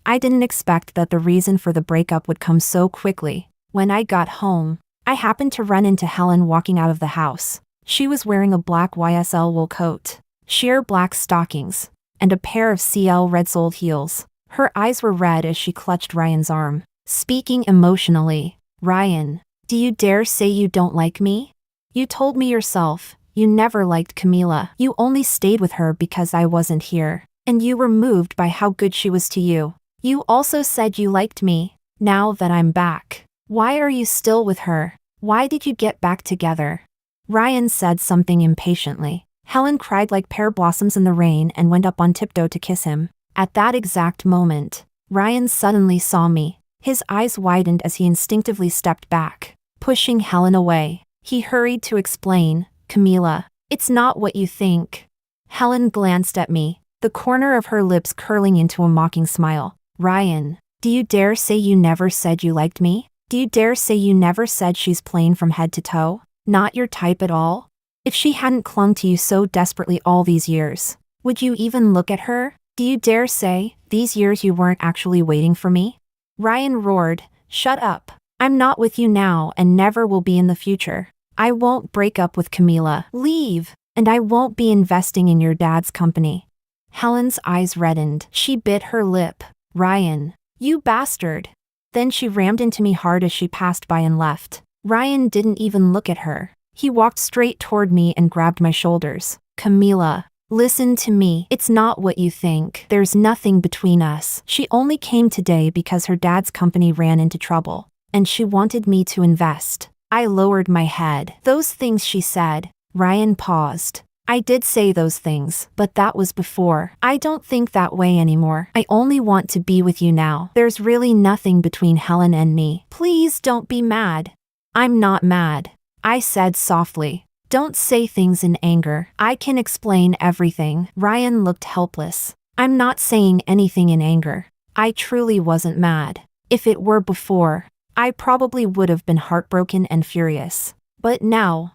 I didn't expect that the reason for the breakup would come so quickly. When I got home, I happened to run into Helen walking out of the house. She was wearing a black YSL wool coat, sheer black stockings, and a pair of CL red-soled heels. Her eyes were red as she clutched Ryan's arm, speaking emotionally. Ryan, do you dare say you don't like me? You told me yourself, you never liked Camila. You only stayed with her because I wasn't here, and you were moved by how good she was to you. You also said you liked me. Now that I'm back, why are you still with her? Why did you get back together? Ryan said something impatiently. Helen cried like pear blossoms in the rain and went up on tiptoe to kiss him. At that exact moment, Ryan suddenly saw me. His eyes widened as he instinctively stepped back, pushing Helen away. He hurried to explain, Camila, it's not what you think. Helen glanced at me, the corner of her lips curling into a mocking smile. Ryan, do you dare say you never said you liked me? Do you dare say you never said she's plain from head to toe? Not your type at all? If she hadn't clung to you so desperately all these years, would you even look at her? Do you dare say, these years you weren't actually waiting for me? Ryan roared, shut up. I'm not with you now and never will be in the future. I won't break up with Camila. Leave. And I won't be investing in your dad's company. Helen's eyes reddened. She bit her lip. Ryan, you bastard. Then she rammed into me hard as she passed by and left. Ryan didn't even look at her. He walked straight toward me and grabbed my shoulders. Camila, listen to me. It's not what you think. There's nothing between us. She only came today because her dad's company ran into trouble, and she wanted me to invest. I lowered my head. Those things she said. Ryan paused. I did say those things, but that was before. I don't think that way anymore. I only want to be with you now. There's really nothing between Helen and me. Please don't be mad. I'm not mad, I said softly. Don't say things in anger. I can explain everything. Ryan looked helpless. I'm not saying anything in anger. I truly wasn't mad. If it were before, I probably would have been heartbroken and furious. But now,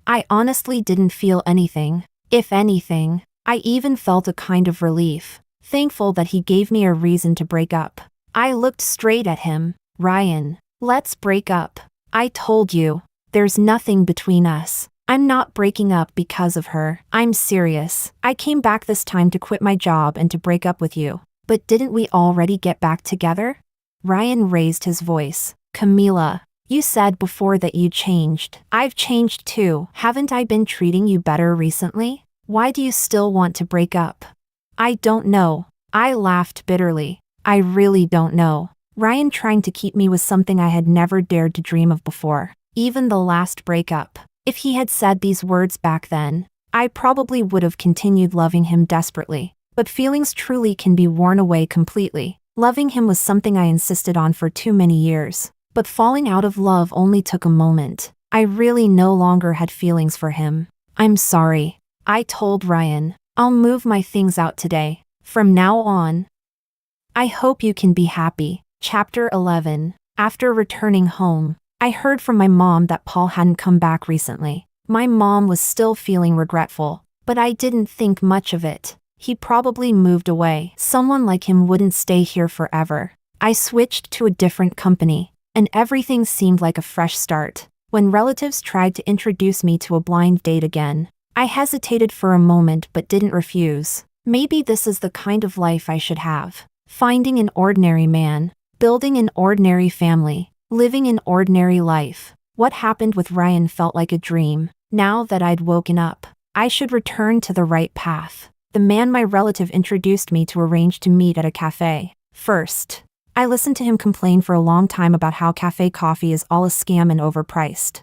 I honestly didn't feel anything. If anything, I even felt a kind of relief, thankful that he gave me a reason to break up. I looked straight at him. Ryan, let's break up. I told you, there's nothing between us. I'm not breaking up because of her. I'm serious. I came back this time to quit my job and to break up with you. But didn't we already get back together? Ryan raised his voice. Camila, you said before that you changed. I've changed too. Haven't I been treating you better recently? Why do you still want to break up? I don't know. I laughed bitterly. I really don't know. Ryan trying to keep me was something I had never dared to dream of before. Even the last breakup. If he had said these words back then, I probably would have continued loving him desperately. But feelings truly can be worn away completely. Loving him was something I insisted on for too many years. But falling out of love only took a moment. I really no longer had feelings for him. I'm sorry. I told Ryan. I'll move my things out today. From now on, I hope you can be happy. Chapter 11. After returning home, I heard from my mom that Paul hadn't come back recently. My mom was still feeling regretful, but I didn't think much of it. He probably moved away. Someone like him wouldn't stay here forever. I switched to a different company, and everything seemed like a fresh start. When relatives tried to introduce me to a blind date again, I hesitated for a moment but didn't refuse. Maybe this is the kind of life I should have. Finding an ordinary man, building an ordinary family, living an ordinary life. What happened with Ryan felt like a dream. Now that I'd woken up, I should return to the right path. The man my relative introduced me to arranged to meet at a cafe. First, I listened to him complain for a long time about how cafe coffee is all a scam and overpriced.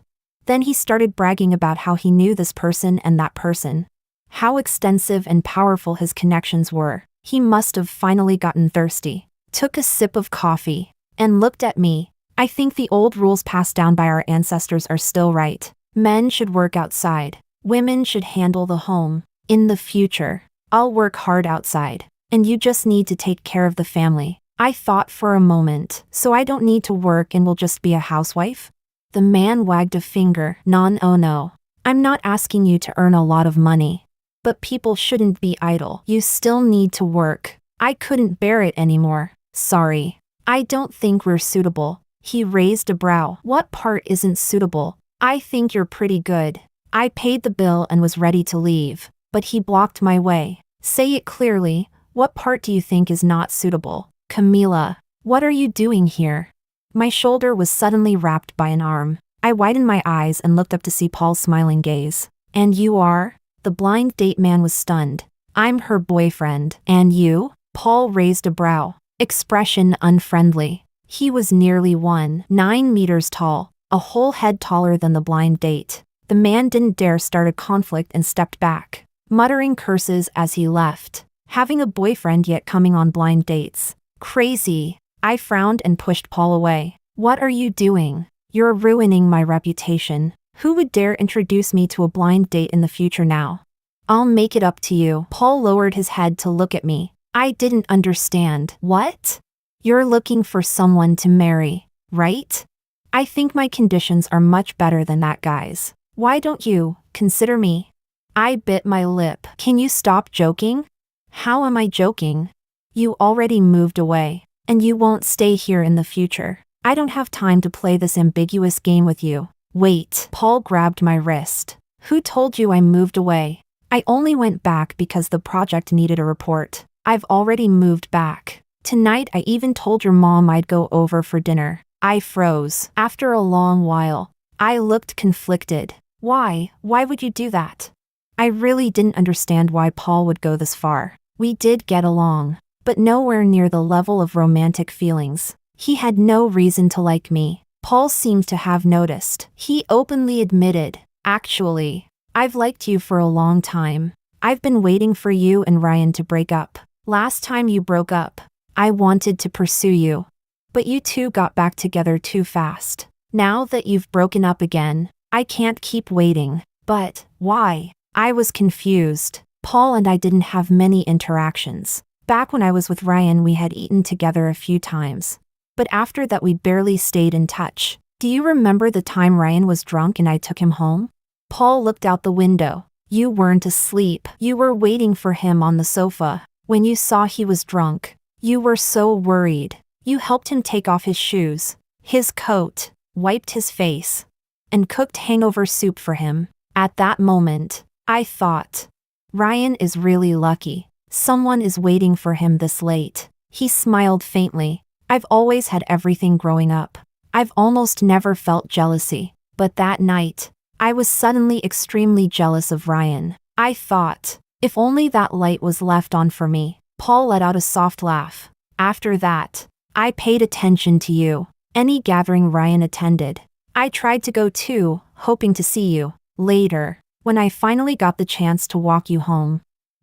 Then he started bragging about how he knew this person and that person. How extensive and powerful his connections were. He must have finally gotten thirsty. Took a sip of coffee and looked at me. I think the old rules passed down by our ancestors are still right. Men should work outside. Women should handle the home. In the future, I'll work hard outside, and you just need to take care of the family. I thought for a moment, so I don't need to work and will just be a housewife? The man wagged a finger. Oh no. I'm not asking you to earn a lot of money. But people shouldn't be idle. You still need to work. I couldn't bear it anymore. Sorry. I don't think we're suitable. He raised a brow. What part isn't suitable? I think you're pretty good. I paid the bill and was ready to leave, but he blocked my way. Say it clearly. What part do you think is not suitable? Camila, what are you doing here? My shoulder was suddenly wrapped by an arm. I widened my eyes and looked up to see Paul's smiling gaze. And you are? The blind date man was stunned. I'm her boyfriend. And you? Paul raised a brow. Expression unfriendly. He was nearly 1.9 meters tall, a whole head taller than the blind date. The man didn't dare start a conflict and stepped back, muttering curses as he left. Having a boyfriend yet coming on blind dates. Crazy. I frowned and pushed Paul away. What are you doing? You're ruining my reputation. Who would dare introduce me to a blind date in the future now? I'll make it up to you. Paul lowered his head to look at me. I didn't understand. What? You're looking for someone to marry, right? I think my conditions are much better than that guy's. Why don't you consider me? I bit my lip. Can you stop joking? How am I joking? You already moved away, and you won't stay here in the future. I don't have time to play this ambiguous game with you. Wait. Paul grabbed my wrist. Who told you I moved away? I only went back because the project needed a report. I've already moved back. Tonight I even told your mom I'd go over for dinner. I froze. After a long while, I looked conflicted. Why? Why would you do that? I really didn't understand why Paul would go this far. We did get along, but nowhere near the level of romantic feelings. He had no reason to like me. Paul seemed to have noticed. He openly admitted, actually, I've liked you for a long time. I've been waiting for you and Ryan to break up. Last time you broke up, I wanted to pursue you. But you two got back together too fast. Now that you've broken up again, I can't keep waiting. But why? I was confused. Paul and I didn't have many interactions. Back when I was with Ryan, we had eaten together a few times. But after that we barely stayed in touch. Do you remember the time Ryan was drunk and I took him home? Paul looked out the window. You weren't asleep. You were waiting for him on the sofa. When you saw he was drunk, you were so worried. You helped him take off his shoes, his coat, wiped his face, and cooked hangover soup for him. At that moment, I thought, Ryan is really lucky. Someone is waiting for him this late. He smiled faintly. I've always had everything growing up. I've almost never felt jealousy. But that night, I was suddenly extremely jealous of Ryan. I thought, if only that light was left on for me. Paul let out a soft laugh. After that, I paid attention to you. Any gathering Ryan attended, I tried to go too, hoping to see you. Later, when I finally got the chance to walk you home,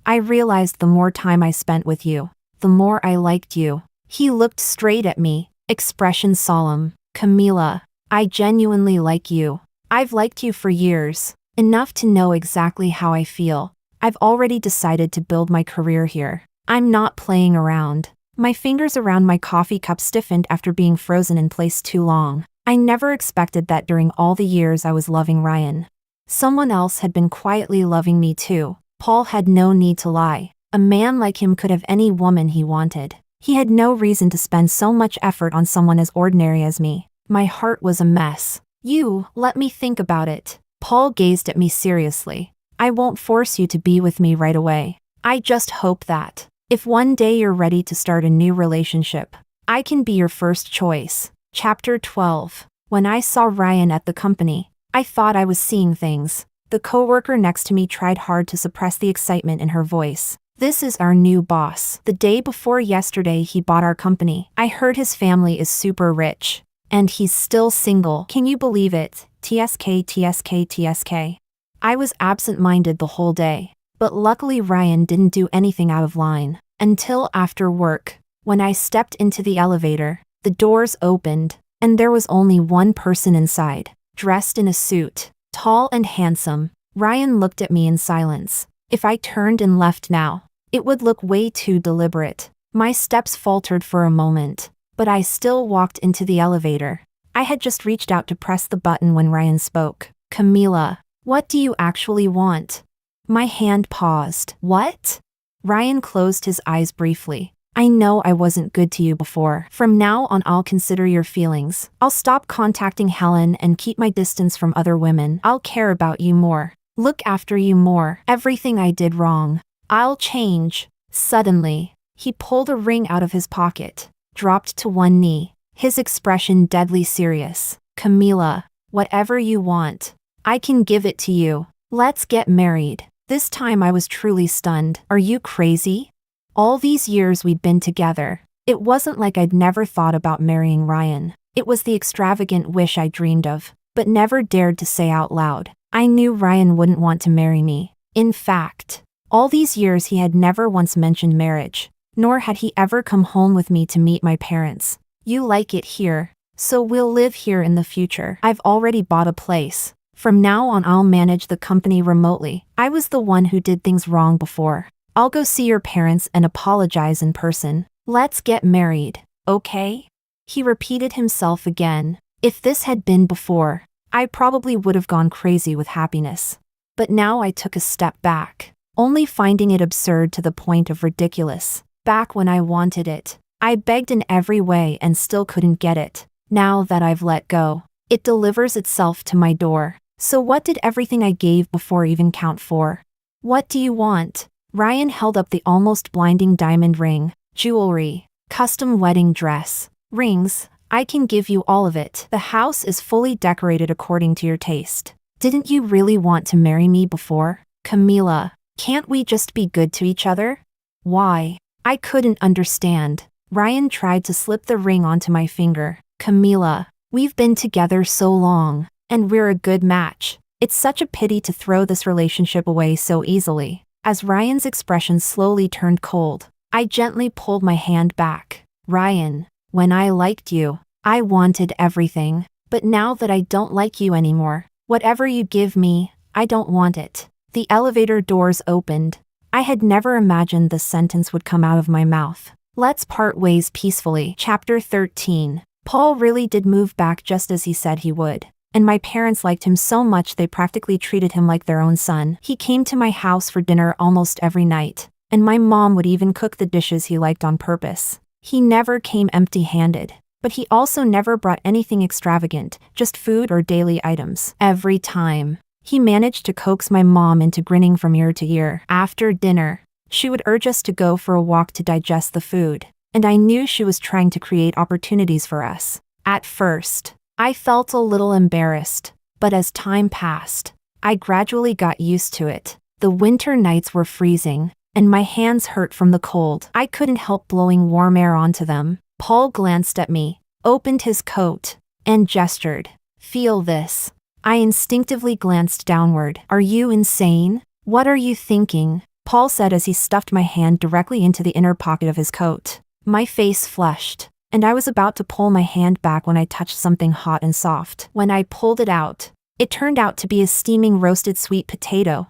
I realized the more time I spent with you, the more I liked you. He looked straight at me, expression solemn. Camila, I genuinely like you. I've liked you for years, enough to know exactly how I feel. I've already decided to build my career here. I'm not playing around. My fingers around my coffee cup stiffened after being frozen in place too long. I never expected that during all the years I was loving Ryan. Someone else had been quietly loving me too. Paul had no need to lie. A man like him could have any woman he wanted. He had no reason to spend so much effort on someone as ordinary as me. My heart was a mess. You, let me think about it. Paul gazed at me seriously. I won't force you to be with me right away. I just hope that, if one day you're ready to start a new relationship, I can be your first choice. Chapter 12. When I saw Ryan at the company, I thought I was seeing things. The coworker next to me tried hard to suppress the excitement in her voice. This is our new boss. The day before yesterday he bought our company. I heard his family is super rich. And he's still single. Can you believe it? TSK, TSK, TSK. I was absent-minded the whole day. But luckily Ryan didn't do anything out of line. Until after work, when I stepped into the elevator, the doors opened, and there was only one person inside, dressed in a suit, tall and handsome. Ryan looked at me in silence. If I turned and left now, it would look way too deliberate. My steps faltered for a moment, but I still walked into the elevator. I had just reached out to press the button when Ryan spoke. Camila, what do you actually want? My hand paused. What? Ryan closed his eyes briefly. I know I wasn't good to you before. From now on I'll consider your feelings. I'll stop contacting Helen and keep my distance from other women. I'll care about you more. Look after you more. Everything I did wrong, I'll change. Suddenly, he pulled a ring out of his pocket, dropped to one knee, his expression deadly serious. Camila, whatever you want, I can give it to you. Let's get married. This time I was truly stunned. Are you crazy? All these years we'd been together, it wasn't like I'd never thought about marrying Ryan. It was the extravagant wish I dreamed of, but never dared to say out loud. I knew Ryan wouldn't want to marry me. In fact, all these years he had never once mentioned marriage, nor had he ever come home with me to meet my parents. You like it here, so we'll live here in the future. I've already bought a place. From now on I'll manage the company remotely. I was the one who did things wrong before. I'll go see your parents and apologize in person. Let's get married, okay? He repeated himself again. If this had been before, I probably would have gone crazy with happiness. But now I took a step back, only finding it absurd to the point of ridiculous. Back when I wanted it, I begged in every way and still couldn't get it. Now that I've let go, it delivers itself to my door. So what did everything I gave before even count for? What do you want? Ryan held up the almost blinding diamond ring, jewelry, custom wedding dress, rings. I can give you all of it. The house is fully decorated according to your taste. Didn't you really want to marry me before? Camila, can't we just be good to each other? Why? I couldn't understand. Ryan tried to slip the ring onto my finger. Camila, we've been together so long, and we're a good match. It's such a pity to throw this relationship away so easily. As Ryan's expression slowly turned cold, I gently pulled my hand back. Ryan, when I liked you, I wanted everything. But now that I don't like you anymore, whatever you give me, I don't want it. The elevator doors opened. I had never imagined this sentence would come out of my mouth. Let's part ways peacefully. Chapter 13. Paul really did move back just as he said he would. And my parents liked him so much they practically treated him like their own son. He came to my house for dinner almost every night, and my mom would even cook the dishes he liked on purpose. He never came empty-handed, but he also never brought anything extravagant, just food or daily items. Every time, he managed to coax my mom into grinning from ear to ear. After dinner, she would urge us to go for a walk to digest the food, and I knew she was trying to create opportunities for us. At first, I felt a little embarrassed, but as time passed, I gradually got used to it. The winter nights were freezing, and my hands hurt from the cold. I couldn't help blowing warm air onto them. Paul glanced at me, opened his coat, and gestured. Feel this. I instinctively glanced downward. Are you insane? What are you thinking? Paul said as he stuffed my hand directly into the inner pocket of his coat. My face flushed, and I was about to pull my hand back when I touched something hot and soft. When I pulled it out, it turned out to be a steaming roasted sweet potato.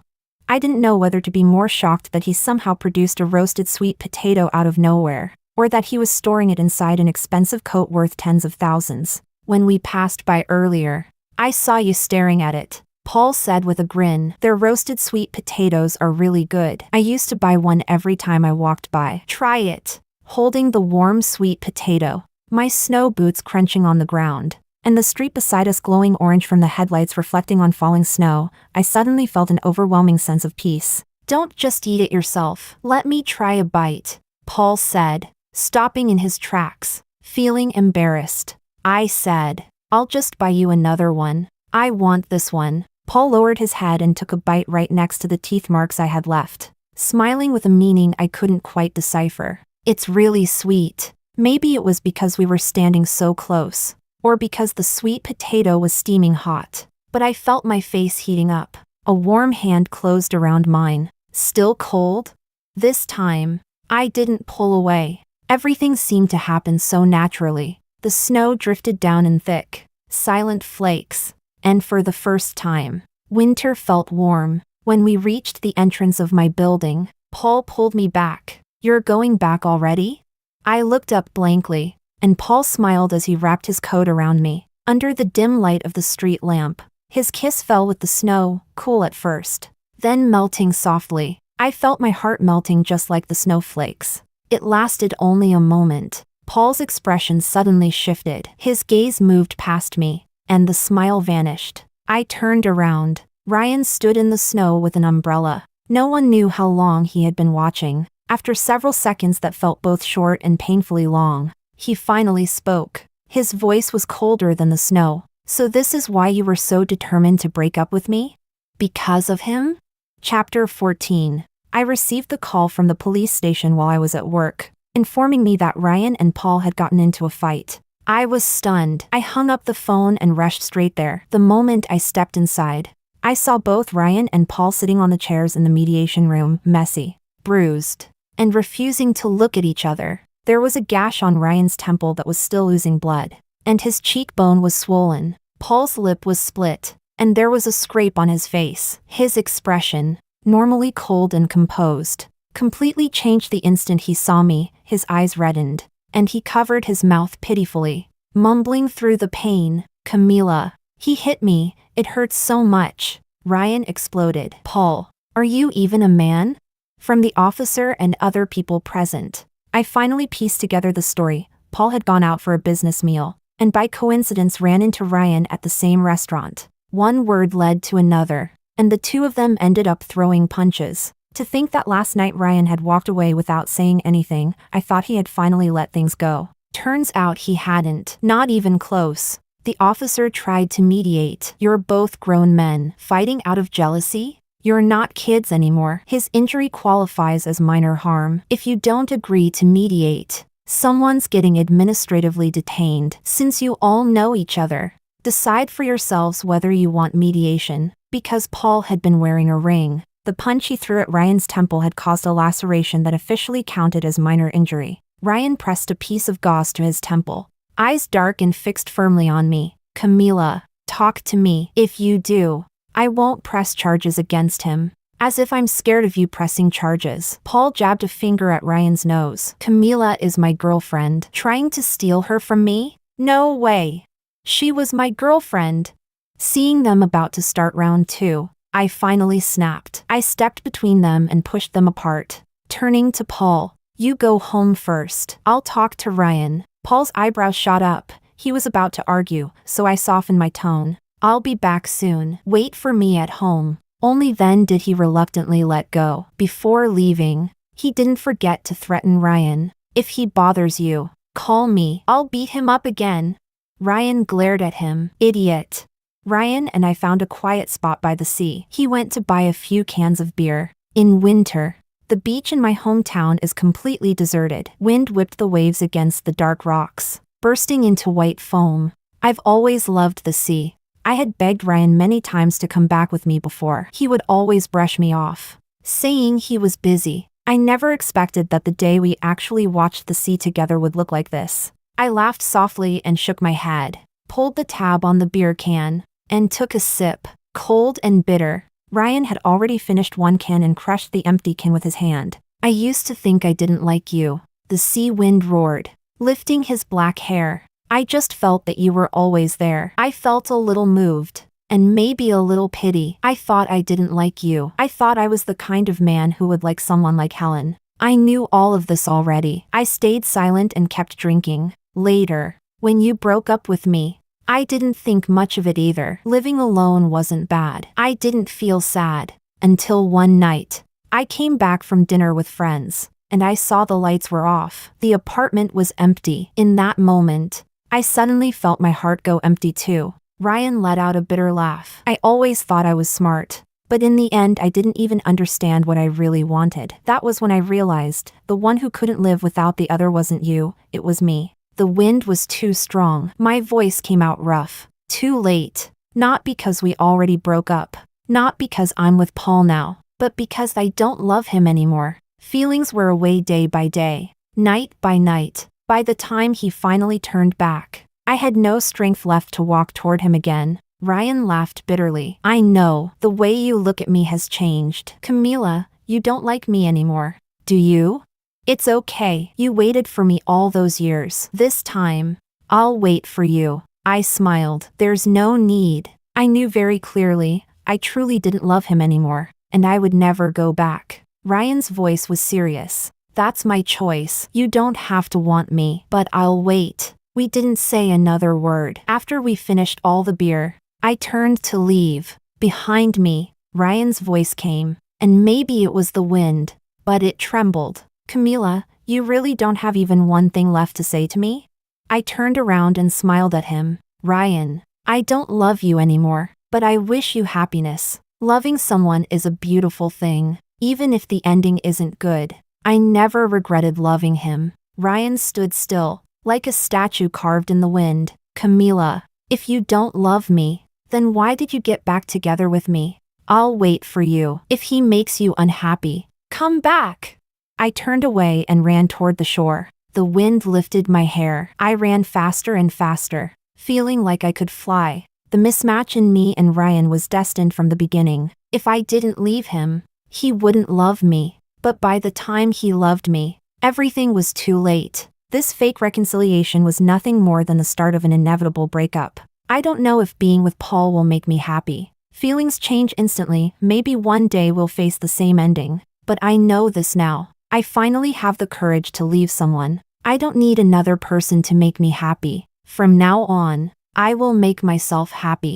I didn't know whether to be more shocked that he somehow produced a roasted sweet potato out of nowhere, or that he was storing it inside an expensive coat worth tens of thousands. When we passed by earlier, I saw you staring at it, Paul said with a grin. Their roasted sweet potatoes are really good. I used to buy one every time I walked by. Try it. Holding the warm sweet potato, my snow boots crunching on the ground, and the street beside us glowing orange from the headlights reflecting on falling snow, I suddenly felt an overwhelming sense of peace. Don't just eat it yourself. Let me try a bite, Paul said, stopping in his tracks. Feeling embarrassed, I said, I'll just buy you another one. I want this one. Paul lowered his head and took a bite right next to the teeth marks I had left, smiling with a meaning I couldn't quite decipher. It's really sweet. Maybe it was because we were standing so close, or because the sweet potato was steaming hot. But I felt my face heating up. A warm hand closed around mine. Still cold? This time, I didn't pull away. Everything seemed to happen so naturally. The snow drifted down in thick, silent flakes, and for the first time, winter felt warm. When we reached the entrance of my building, Paul pulled me back. "You're going back already?" I looked up blankly, and Paul smiled as he wrapped his coat around me. Under the dim light of the street lamp, his kiss fell with the snow, cool at first, then melting softly. I felt my heart melting just like the snowflakes. It lasted only a moment. Paul's expression suddenly shifted. His gaze moved past me, and the smile vanished. I turned around. Ryan stood in the snow with an umbrella. No one knew how long he had been watching. After several seconds that felt both short and painfully long, he finally spoke. His voice was colder than the snow. "So this is why you were so determined to break up with me? Because of him?" Chapter 14. I received the call from the police station while I was at work, informing me that Ryan and Paul had gotten into a fight. I was stunned. I hung up the phone and rushed straight there. The moment I stepped inside, I saw both Ryan and Paul sitting on the chairs in the mediation room, messy, bruised, and refusing to look at each other. There was a gash on Ryan's temple that was still oozing blood, and his cheekbone was swollen. Paul's lip was split, and there was a scrape on his face. His expression, normally cold and composed, completely changed the instant he saw me. His eyes reddened, and he covered his mouth pitifully, mumbling through the pain, "Camila, he hit me, it hurts so much." Ryan exploded. "Paul, are you even a man?" From the officer and other people present, I finally pieced together the story. Paul had gone out for a business meal, and by coincidence ran into Ryan at the same restaurant. One word led to another, and the two of them ended up throwing punches. To think that last night Ryan had walked away without saying anything, I thought he had finally let things go. Turns out he hadn't. Not even close. The officer tried to mediate. "You're both grown men. Fighting out of jealousy? You're not kids anymore. His injury qualifies as minor harm. If you don't agree to mediate, someone's getting administratively detained. Since you all know each other, decide for yourselves whether you want mediation." Because Paul had been wearing a ring, the punch he threw at Ryan's temple had caused a laceration that officially counted as minor injury. Ryan pressed a piece of gauze to his temple, eyes dark and fixed firmly on me. "Camila, talk to me. If you do, I won't press charges against him." "As if I'm scared of you pressing charges." Paul jabbed a finger at Ryan's nose. "Camila is my girlfriend. Trying to steal her from me? No way. She was my girlfriend." Seeing them about to start round 2, I finally snapped. I stepped between them and pushed them apart. Turning to Paul, "You go home first. I'll talk to Ryan." Paul's eyebrows shot up. He was about to argue, so I softened my tone. "I'll be back soon. Wait for me at home." Only then did he reluctantly let go. Before leaving, he didn't forget to threaten Ryan. "If he bothers you, call me. I'll beat him up again." Ryan glared at him. "Idiot." Ryan and I found a quiet spot by the sea. He went to buy a few cans of beer. In winter, the beach in my hometown is completely deserted. Wind whipped the waves against the dark rocks, bursting into white foam. I've always loved the sea. I had begged Ryan many times to come back with me before. He would always brush me off, saying he was busy. I never expected that the day we actually watched the sea together would look like this. I laughed softly and shook my head, pulled the tab on the beer can, and took a sip. Cold and bitter. Ryan had already finished one can and crushed the empty can with his hand. "I used to think I didn't like you." The sea wind roared, lifting his black hair. "I just felt that you were always there." I felt a little moved, and maybe a little pity. "I thought I didn't like you. I thought I was the kind of man who would like someone like Helen." I knew all of this already. I stayed silent and kept drinking. Later, when you broke up with me, I didn't think much of it either. Living alone wasn't bad. I didn't feel sad. Until one night, I came back from dinner with friends, and I saw the lights were off. The apartment was empty. In that moment, I suddenly felt my heart go empty too. Ryan let out a bitter laugh. "I always thought I was smart, but in the end I didn't even understand what I really wanted." That was when I realized, the one who couldn't live without the other wasn't you, it was me. The wind was too strong. My voice came out rough. Too late. Not because we already broke up. Not because I'm with Paul now, but because I don't love him anymore. Feelings were away day by day, night by night. By the time he finally turned back, I had no strength left to walk toward him again. Ryan laughed bitterly. I know, the way you look at me has changed. Camila, you don't like me anymore. Do you? It's okay. You waited for me all those years. This time, I'll wait for you. I smiled. There's no need. I knew very clearly, I truly didn't love him anymore, and I would never go back. Ryan's voice was serious. That's my choice. You don't have to want me, but I'll wait. We didn't say another word. After we finished all the beer, I turned to leave. Behind me, Ryan's voice came, and maybe it was the wind, but it trembled. Camila, you really don't have even one thing left to say to me? I turned around and smiled at him. Ryan, I don't love you anymore, but I wish you happiness. Loving someone is a beautiful thing, even if the ending isn't good. I never regretted loving him. Ryan stood still, like a statue carved in the wind. Camila, if you don't love me, then why did you get back together with me? I'll wait for you. If he makes you unhappy, come back. I turned away and ran toward the shore. The wind lifted my hair. I ran faster and faster, feeling like I could fly. The mismatch in me and Ryan was destined from the beginning. If I didn't leave him, he wouldn't love me. But by the time he loved me, everything was too late. This fake reconciliation was nothing more than the start of an inevitable breakup. I don't know if being with Paul will make me happy. Feelings change instantly. Maybe one day we'll face the same ending. But I know this now. I finally have the courage to leave someone. I don't need another person to make me happy. From now on, I will make myself happy.